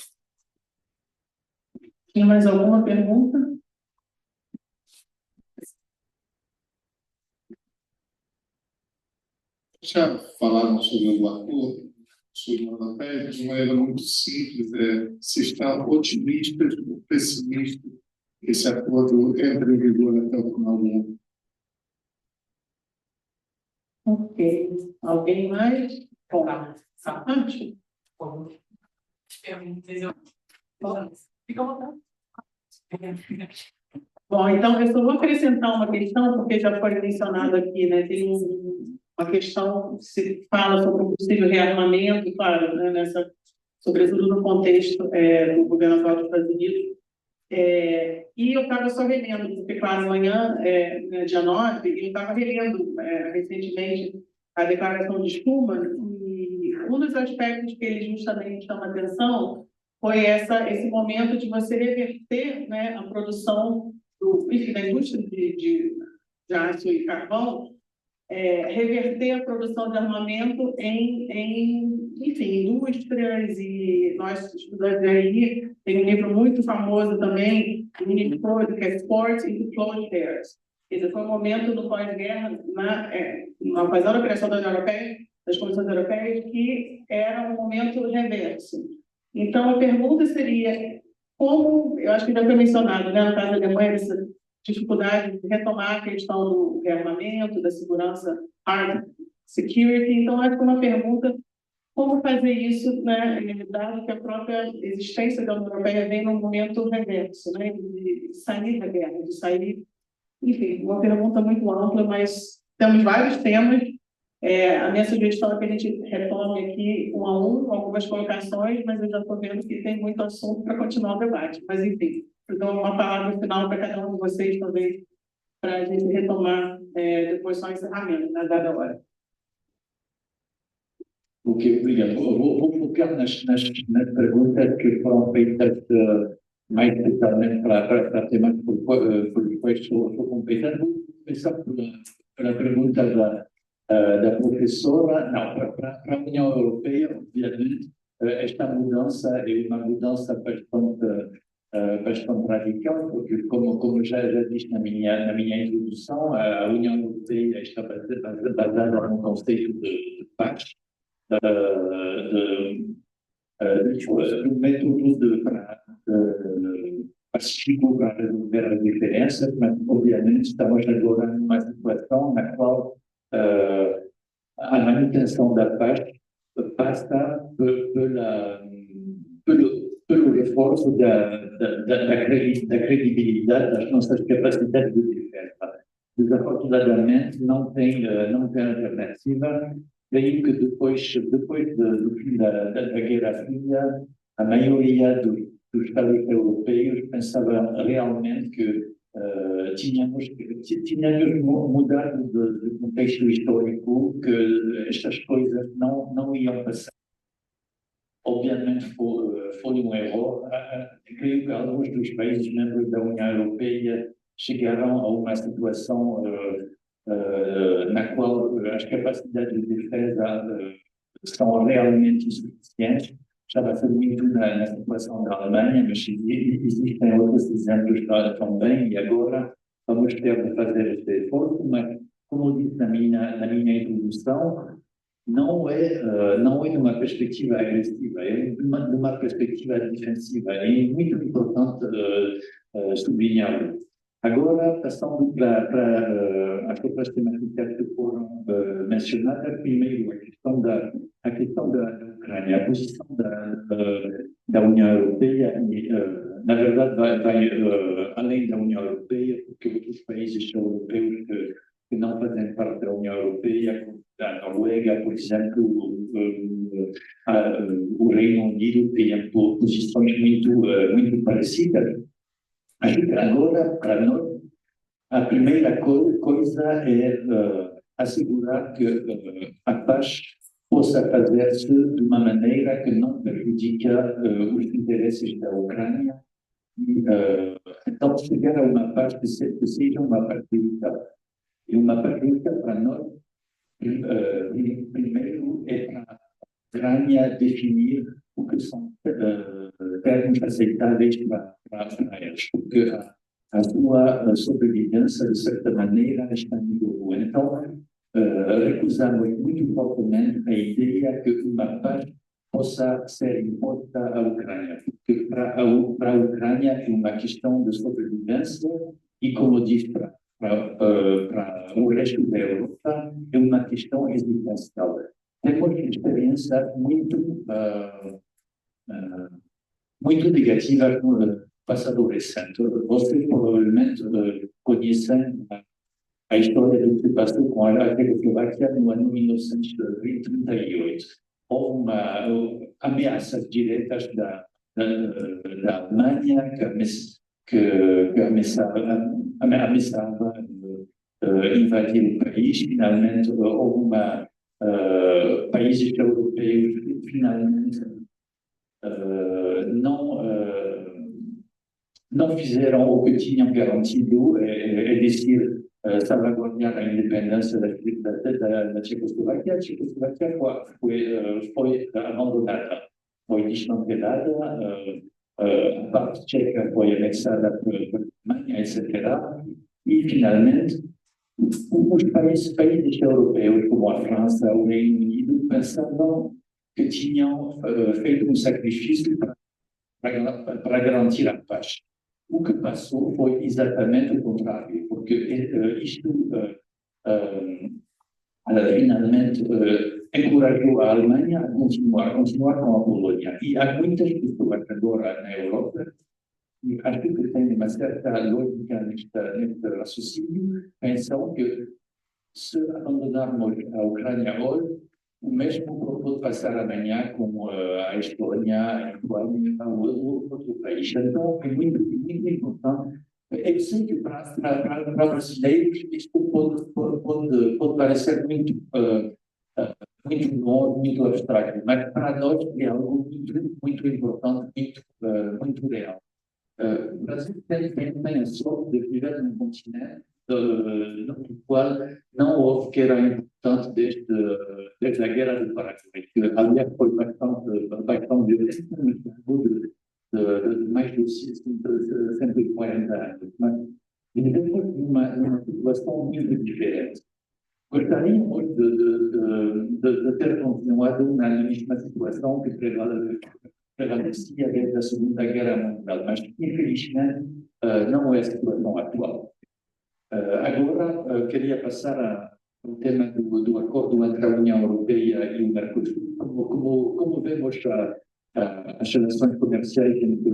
Tem mais alguma pergunta? Já falaram sobre o acordo, sobre a Europeia, de maneira muito simples, se está otimista ou pessimista esse acordo entra em vigor até o final do ano. Ok. Alguém mais? Fica à vontade. Bom, então eu só vou acrescentar uma questão, porque já foi mencionado aqui, né? Tem uma questão que se fala sobre o possível rearmamento, claro, né? Sobretudo no contexto do governo atual dos Estados Unidos. E eu estava só relendo, porque, claro, amanhã, dia 9, eu estava relendo recentemente a declaração de Schuman, e um dos aspectos que ele justamente chama atenção foi esse momento de você reverter, né, a produção enfim, da indústria de aço e carvão, reverter a produção de armamento enfim, indústrias, e nós estudamos aí, tem um livro muito famoso também, que é Sport into Plowshares. Esse foi um momento no pós-guerra, após a criação da União Europeia, das comissões europeias, que era um momento reverso. Então, a pergunta seria, como, eu acho que já foi mencionado, né, no caso da Alemanha, essa dificuldade de retomar a questão do rearmamento, da segurança, hard security. Então, acho que uma pergunta, como fazer isso, né, dado que a própria existência da União Europeia vem num momento reverso, né, de sair da guerra, de sair... Enfim, uma pergunta muito ampla, mas temos vários temas. A minha sugestão é que a gente retome aqui um a um, algumas colocações, mas eu já estou vendo que tem muito assunto para continuar o debate. Mas, enfim, eu dou uma palavra final para cada um de vocês, talvez, para a gente retomar depois só o encerramento, na dada hora. Ok, obrigado. Vou focar nas perguntas que foram feitas mais especialmente para temas por os quais sou competente. Vou começar pela pergunta da professora. Não, para a União Europeia, obviamente, esta mudança é uma mudança bastante radical, porque, como já disse na minha introdução, a União Europeia está baseada num conceito de paz, de método pacífico para resolver as diferenças, mas, obviamente, estamos agora numa situação na qual a manutenção da paz passa pelo reforço da credibilidade das nossas capacidades de defesa. Desafortunadamente, não tem alternativa. Daí que depois do fim da Guerra Fria, a maioria dos Estados europeus pensava realmente que tínhamos mudado de contexto histórico, que estas coisas não iam passar. Obviamente foi um erro. Creio que alguns dos países membros da União Europeia chegaram a uma situação na qual as capacidades de defesa são realmente insuficientes. Estava a ser muito na situação da Alemanha, mas existem outros exemplos também, e agora vamos ter de fazer este esforço, mas, como disse na minha introdução, não é numa perspectiva agressiva, é numa perspectiva defensiva. É muito importante sublinhar. Agora, passando para as outras temáticas que foram mencionadas, primeiro a questão da Ucrânia, a posição da União Europeia, na verdade, vai além da União Europeia, porque outros países europeus que não fazem parte da União Europeia, como a Noruega, por exemplo, o Reino Unido, têm posições muito parecidas. Acho que agora, para nós, a primeira coisa é assegurar que a paz possa fazer-se de uma maneira que não prejudique os interesses da Ucrânia. Então, chegar a uma paz que seja uma paz justa. E uma pergunta para nós, primeiro, é para a Ucrânia definir o que são termos aceitáveis para eles, porque a sua sobrevivência, de certa maneira, está em jogo. Então, recusamos muito fortemente a ideia que uma paz possa ser imposta à Ucrânia, porque para a Ucrânia é uma questão de sobrevivência e, como diz para o resto da Europa, é uma questão existencial. Temos experiência muito negativa no passado recente. Vocês provavelmente conhecem a história do que passou com a Tchecoslováquia no ano 1938. Houve ameaças diretas da Alemanha que ameaçava invadir o país. Finalmente, houve países europeus finalmente não fizeram o que tinham garantido, é dizer, salvaguardar a independência da Tchecoslováquia. A Tchecoslováquia foi abandonada, foi desmantelada, a parte tcheca foi anexada pela Alemanha, etc. E, finalmente, os países europeus, como a França, o Reino Unido, pensavam que tinham feito um sacrifício para garantir a paz. O que passou foi exatamente o contrário, porque isto finalmente encorajou a Alemanha a continuar com a Polónia. E há muitas pessoas agora na Europa, e acho que tem uma certa lógica neste raciocínio, pensam que se abandonarmos a Ucrânia hoje, o mesmo pode passar amanhã com a Estônia, a Lituânia, ou outro país. Então, é muito importante. Eu sei que para brasileiros isto pode parecer muito longe, muito abstrato, mas para nós é algo muito importante, muito real. O Brasil tem a sorte de viver num continente no qual não houve guerra importante desde a Guerra do Paraguai, que aliás foi bastante violenta, de mais de 140 anos. Mas vivemos numa situação muito diferente. Gostaríamos de ter continuado na mesma situação que prevalecia desde a Segunda Guerra Mundial, mas infelizmente não é a situação atual. Agora, queria passar ao tema do acordo entre a União Europeia e o Mercosul. Como vemos as relações comerciais entre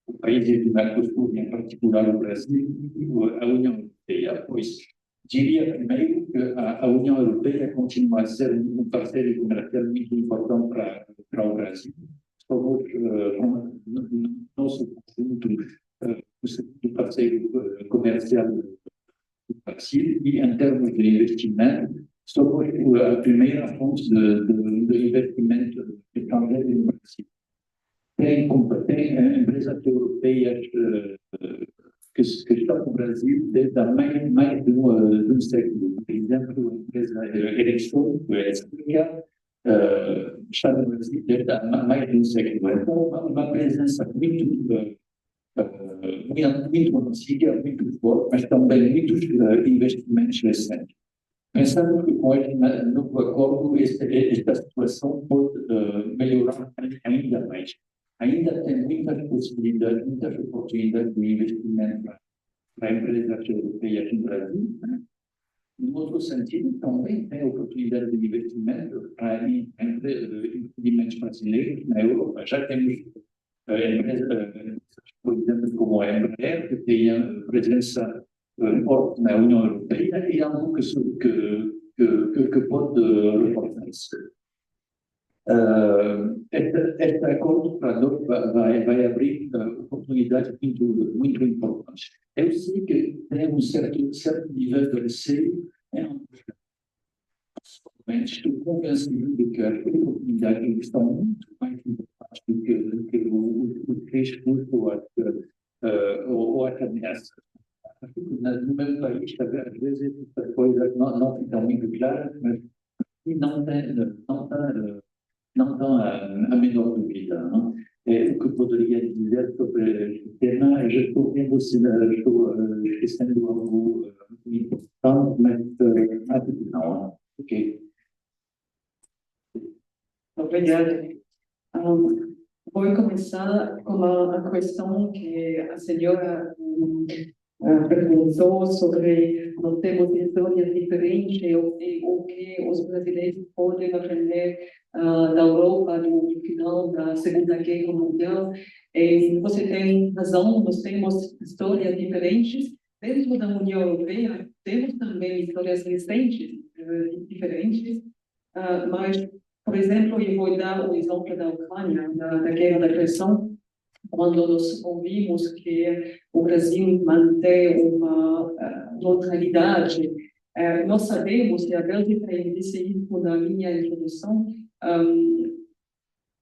os países do Mercosul, em particular o Brasil e a União Europeia? Pois diria primeiro que a União Europeia continua a ser um parceiro comercial muito importante para o Brasil. Somos, no nosso conjunto, o segundo parceiro comercial do Brasil, e em termos de investimento, somos a primeira fonte de investimento estrangeiro no Brasil. Tem empresas europeias que estão no Brasil desde há mais de um século. Por exemplo, a empresa Ericsson, que é espanhola, está no Brasil desde há mais de um século. Então, uma presença muito antiga, muito forte, mas também muitos investimentos recentes. Pensando que com este novo acordo, esta situação pode melhorar ainda mais. Ainda tem muitas possibilidades, muitas oportunidades de investimento para empresas europeias no Brasil. No outro sentido, também tem oportunidades de investimento para empreendimentos brasileiros na Europa. Já temos empresas, por exemplo, como a Embraer, que tem presença forte na União Europeia, e algo que pode reforçar-se. Este acordo para nós vai abrir oportunidades muito importantes. Eu sei que tem um certo nível de receio em ambos. Estou convencido de que as oportunidades estão muito mais importantes do que os riscos ou as ameaças. No meu país, às vezes, as coisas não ficam muito claras, mas não dão a menor dúvida. Não? O que poderia dizer sobre este tema? Já estou vendo se estou esquecendo algo importante, mas acho que não. Ok. Obrigada. Vou começar com a questão que a senhora perguntou sobre nós temos histórias diferentes e o que os brasileiros podem aprender da Europa no final da Segunda Guerra Mundial. Você tem razão, nós temos histórias diferentes. Dentro da União Europeia, temos também histórias recentes, diferentes, mas, por exemplo, eu vou dar o exemplo da Ucrânia, da guerra da agressão, quando nós ouvimos que o Brasil mantém uma neutralidade Nós sabemos que a Bélgica, eu disse isso na minha introdução,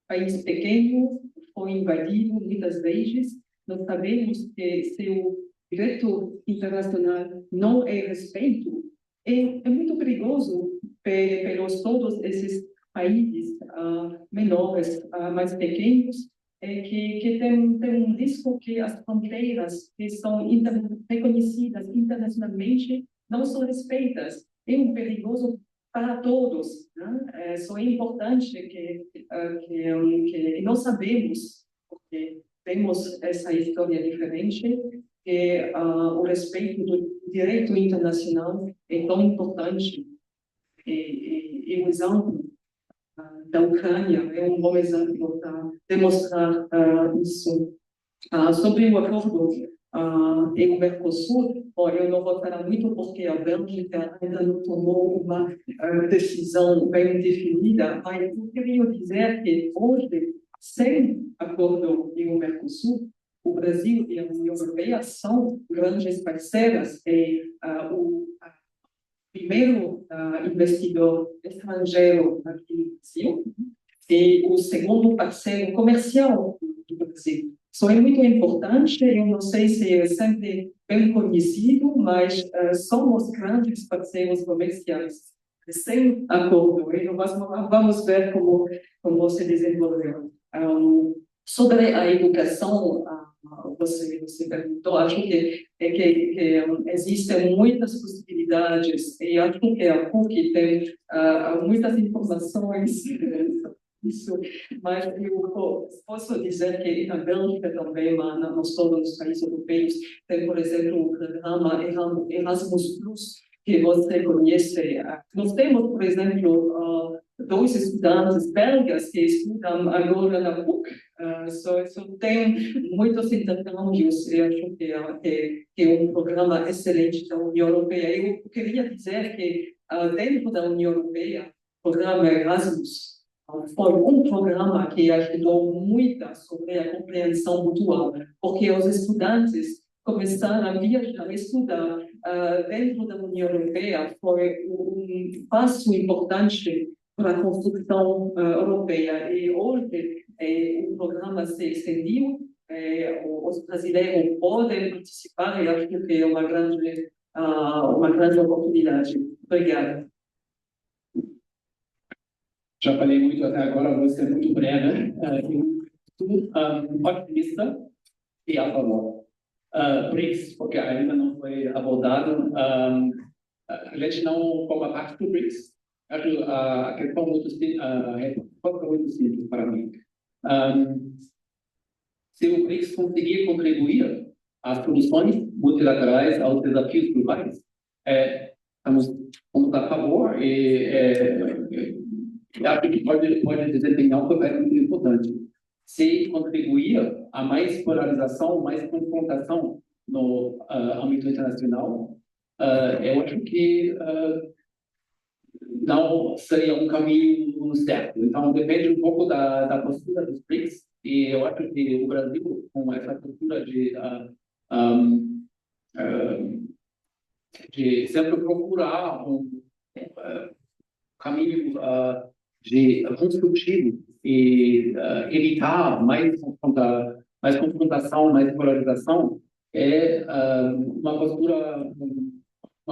país pequeno, foi invadido muitas vezes. Nós sabemos que se o direito internacional não é respeito, é muito perigoso pelos todos esses países menores, mais pequenos, que tem um risco que as fronteiras que são reconhecidas internacionalmente não são respeitas. É um perigoso para todos, né? Só é importante que nós sabemos, porque temos essa história diferente, que o respeito do direito internacional é tão importante. E o exemplo da Ucrânia é um bom exemplo para demonstrar isso. Sobre o acordo e o Mercosul, eu não vou falar muito porque a Bélgica ainda não tomou uma decisão bem definida, mas eu queria dizer que hoje, sem acordo e o Mercosul, o Brasil e a União Europeia são grandes parceiras e o primeiro investidor estrangeiro aqui no Brasil e o segundo parceiro comercial do Brasil. Isso é muito importante, eu não sei se é sempre bem conhecido, mas somos grandes parceiros comerciais, sem acordo, e vamos ver como se desenvolveu. Sobre a educação, você perguntou, acho que existem muitas possibilidades, e acho que a PUC tem muitas informações isso, mas eu posso dizer que na Bélgica também, nos todos os países europeus, tem, por exemplo, o programa Erasmus Plus, que você conhece. Nós temos, por exemplo, 2 estudantes belgas que estudam agora na PUC, só tem muitos intercâmbios, e acho que é um programa excelente da União Europeia. Eu queria dizer que dentro da União Europeia, o programa Erasmus foi um programa que ajudou muito sobre a compreensão mutual, porque os estudantes começaram a viajar, estudar dentro da União Europeia, foi um passo importante para a construção europeia. E hoje o programa se expandiu, os brasileiros podem participar, e acho que é uma grande oportunidade. Obrigada. Já falei muito até agora, vou ser muito breve. Eu sou otimista e a favor. BRICS, porque ainda não foi abordado. A gente não forma parte do BRICS. Acho a questão muito simples para mim. Se o BRICS conseguir contribuir às soluções multilaterais, aos desafios globais, estamos a favor e acho que pode desempenhar um papel muito importante. Se contribuir a mais polarização, mais confrontação no âmbito internacional, eu acho que não seria um caminho certo. Então, depende um pouco da postura dos BRICS, e eu acho que o Brasil, com essa postura de sempre procurar um caminho de construtivo e evitar mais confrontação, mais polarização, é uma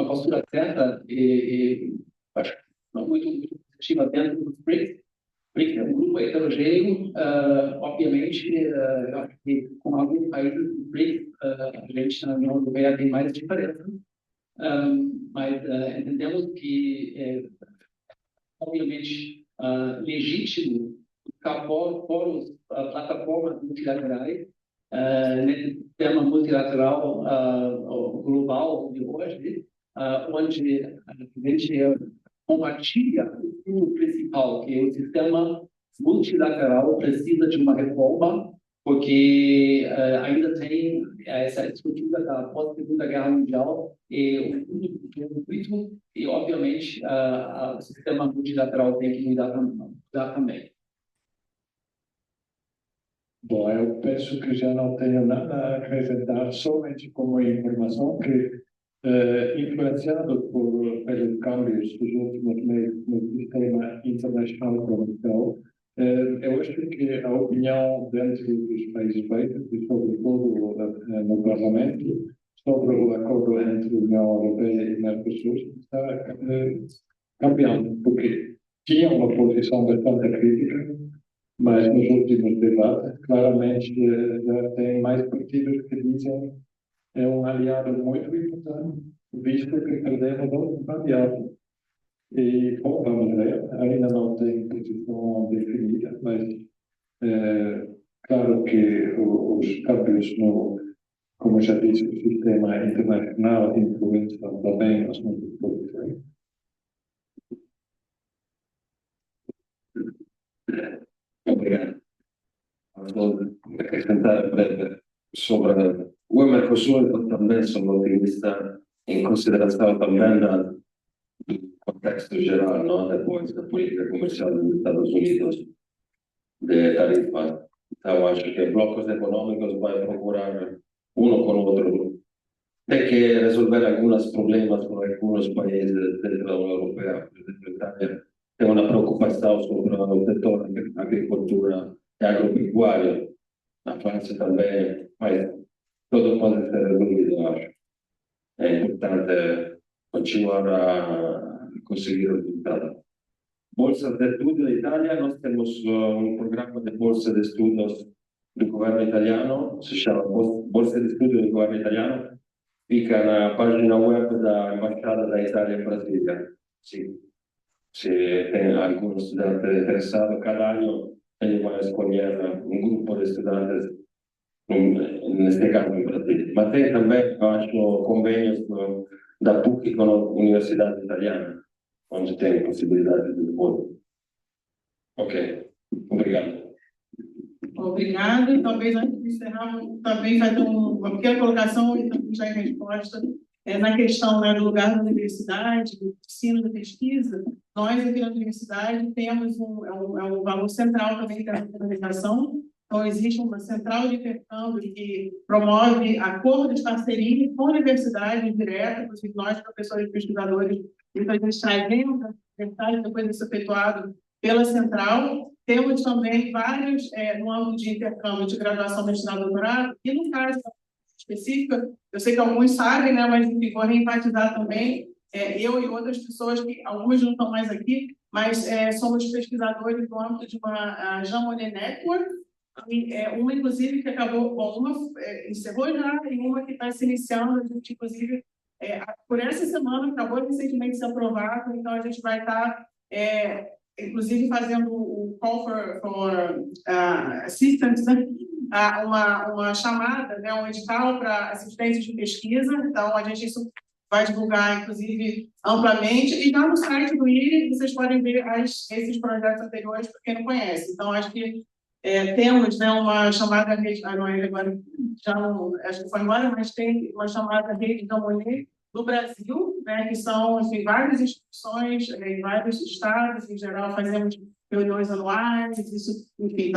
postura certa e acho muito positiva dentro dos BRICS. BRICS é um grupo heterogêneo, obviamente, acho que com alguns países do BRICS, a gente na União Europeia tem mais diferença, mas entendemos que obviamente legítimo buscar fóruns, plataformas multilaterais nesse sistema multilateral global de hoje, onde a gente compartilha o principal, que é o sistema multilateral precisa de uma reforma, porque ainda tem essa estrutura da pós-Segunda Guerra Mundial e o mundo muito, e obviamente o sistema multilateral tem que mudar também. Bom, eu penso que já não tenho nada a acrescentar, somente como informação que influenciado pelos cambios dos últimos meses no sistema internacional comercial, eu acho que a opinião dentro dos países baixos, e sobretudo no Parlamento, sobre o acordo entre a União Europeia e Mercosul, está cambiando, porque tinha uma posição bastante crítica, mas nos últimos debates, claramente, já tem mais partidos que dizem que é um aliado muito importante, visto que perdemos outro aliado. E, bom, vamos ver, ainda não tem posição definida, mas claro que os cambios no, como já disse, o sistema internacional influenciam também as nossas posições. Obrigado. Vou acrescentar sobre o Mercosul, também sou otimista em consideração também do contexto geral, não? Depois da política comercial dos Estados Unidos, de tarifas. Então, acho que blocos econômicos vão procurar com o outro. Tem que resolver alguns problemas com alguns países dentro da União Europeia. Por exemplo, a Itália tem uma preocupação sobre o setor da agricultura e agropecuária. Na França também, mas tudo pode ser resolvido, acho. É importante continuar a conseguir resultados. Bolsa de Estudo da Itália, nós temos programa de bolsa de estudos do governo italiano, se chama Bolsa de Estudo do governo italiano, fica na página web da Embaixada da Itália em Brasília. Sim. Se tem algum estudante interessado, cada ano ele vai escolher grupo de estudantes, neste caso em Brasília. Mas tem também, eu acho, convênios da PUC com a Universidade Italiana, onde tem possibilidade de bolsa. Ok, obrigado. Obrigada. E talvez, antes de encerrar, também fazer uma pequena colocação e também já em resposta na questão, né, do lugar da universidade, do ensino, da pesquisa. Nós, aqui na universidade, temos um valor central também da organização. Então, existe uma central de intercâmbio que promove acordos de parceria com universidades diretas, inclusive nós, professores e pesquisadores, muitas vezes trazemos a universidade, depois disso efetuado pela central. Temos também vários, no âmbito de intercâmbio de graduação, mestrado, doutorado, e no caso específica, eu sei que alguns sabem, né, mas vou reenfatizar também, eu e outras pessoas, que algumas não estão mais aqui, mas somos pesquisadores no âmbito de uma Jean Monnet Network, uma, inclusive, que acabou, bom, uma encerrou já, e uma que está se iniciando, a gente, inclusive, por essa semana, acabou recentemente de ser aprovado, então a gente vai estar, inclusive, fazendo o call for assistance, né? Uma chamada, né? Um edital para assistência de pesquisa, então a gente isso vai divulgar, inclusive, amplamente, e já no site do IRI vocês podem ver esses projetos anteriores, para quem não conhece. Então, acho que temos, né, uma chamada rede, não é agora, já não, acho que foi embora, mas tem uma chamada rede da Monnet do Brasil, né, que são, enfim, várias instituições em vários estados, em geral, fazemos reuniões anuais, isso, enfim,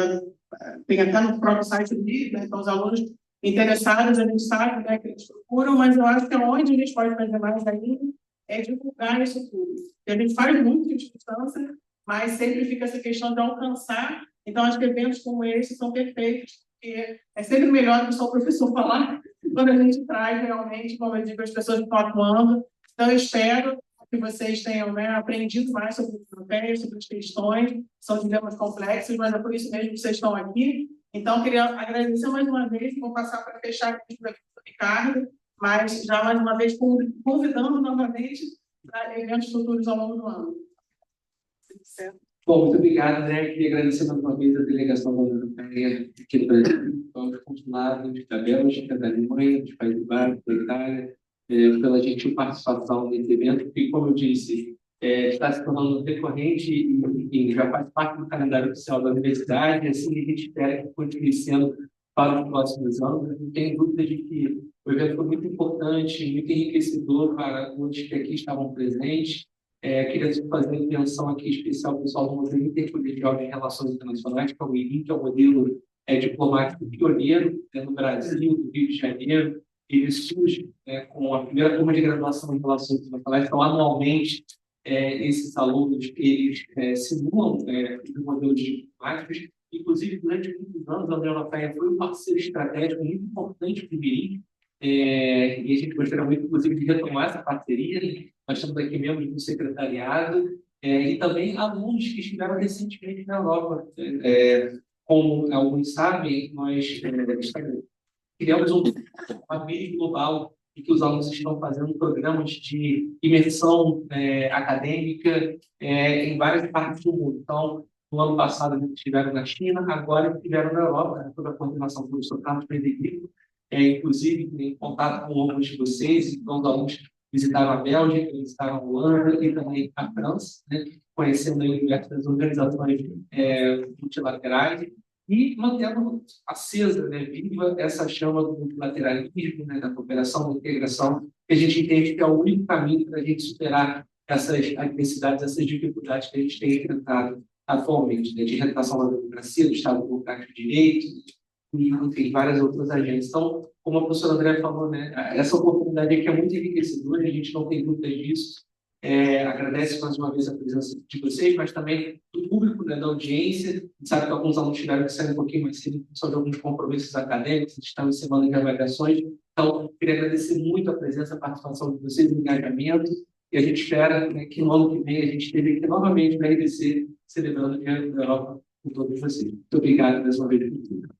tem até no próprio site do IRI, né, então os alunos interessados, a gente sabe, né, que eles procuram, mas eu acho que onde a gente pode fazer mais ainda é divulgar isso tudo. E a gente faz muito de distância, mas sempre fica essa questão de alcançar. Então, acho que eventos como esse são perfeitos, porque é sempre melhor do que só o professor falar, quando a gente traz realmente, como eu digo, as pessoas que estão atuando. Então, eu espero que vocês tenham, né, aprendido mais sobre o europeia, sobre as questões, são dilemas complexos, mas é por isso mesmo que vocês estão aqui. Então, queria agradecer mais uma vez, vou passar para fechar aqui o Ricardo, mas já mais uma vez convidando novamente para eventos futuros ao longo do ano. Certo? Bom, muito obrigado, né? Queria agradecer mais uma vez a delegação da União Europeia aqui do Brasil, aos consulados da Bélgica, da Alemanha, dos Países Baixos, da Itália, pela gentil participação nesse evento, que, como eu disse, está se tornando recorrente e, enfim, já faz parte do calendário oficial da universidade, e assim a gente espera que continue sendo para os próximos anos. Não tenho dúvida de que o evento foi muito importante, muito enriquecedor para os que aqui estavam presentes. Queria fazer menção aqui especial ao pessoal do Museu Intercolegial de Relações Internacionais, que é o IRI, que é o modelo diplomático pioneiro no Brasil, no Rio de Janeiro, ele surge com a primeira turma de graduação em Relações Internacionais. Então, anualmente, esses alunos eles simulam os modelos diplomáticos. Inclusive, durante muitos anos, a União Europeia foi um parceiro estratégico muito importante para o Mirim, e a gente gostaria muito, inclusive, de retomar essa parceria. Nós estamos aqui membros do secretariado, e também alunos que estiveram recentemente na Europa. Como alguns sabem, nós criamos uma rede global em que os alunos estão fazendo programas de imersão acadêmica em várias partes do mundo. Então, no ano passado, eles estiveram na China, agora estiveram na Europa, toda a coordenação do professor Carlos Frederico, inclusive em contato com alguns de vocês. Então, os alunos visitaram a Bélgica, visitaram a Holanda e também a França, né, conhecendo aí o universo das organizações multilaterais e mantendo acesa, né, viva essa chama do multilateralismo, né, da cooperação, da integração, que a gente entende que é o único caminho para a gente superar essas adversidades, essas dificuldades que a gente tem enfrentado atualmente, né, de retração da democracia, do Estado Democrático de Direito, e, enfim, várias outras agências. Então, como a professora André falou, né, essa oportunidade aqui é muito enriquecedora, a gente não tem dúvida disso. Agradece mais uma vez a presença de vocês, mas também do público, né, da audiência. A gente sabe que alguns alunos tiveram que sair um pouquinho mais cedo, só de alguns compromissos acadêmicos, estão em semana de avaliações. Então, queria agradecer muito a presença, a participação de vocês, o engajamento, e a gente espera, né, que no ano que vem a gente esteja aqui novamente na RDC, celebrando o Dia da Europa com todos vocês. Muito obrigado mais uma vez por tudo.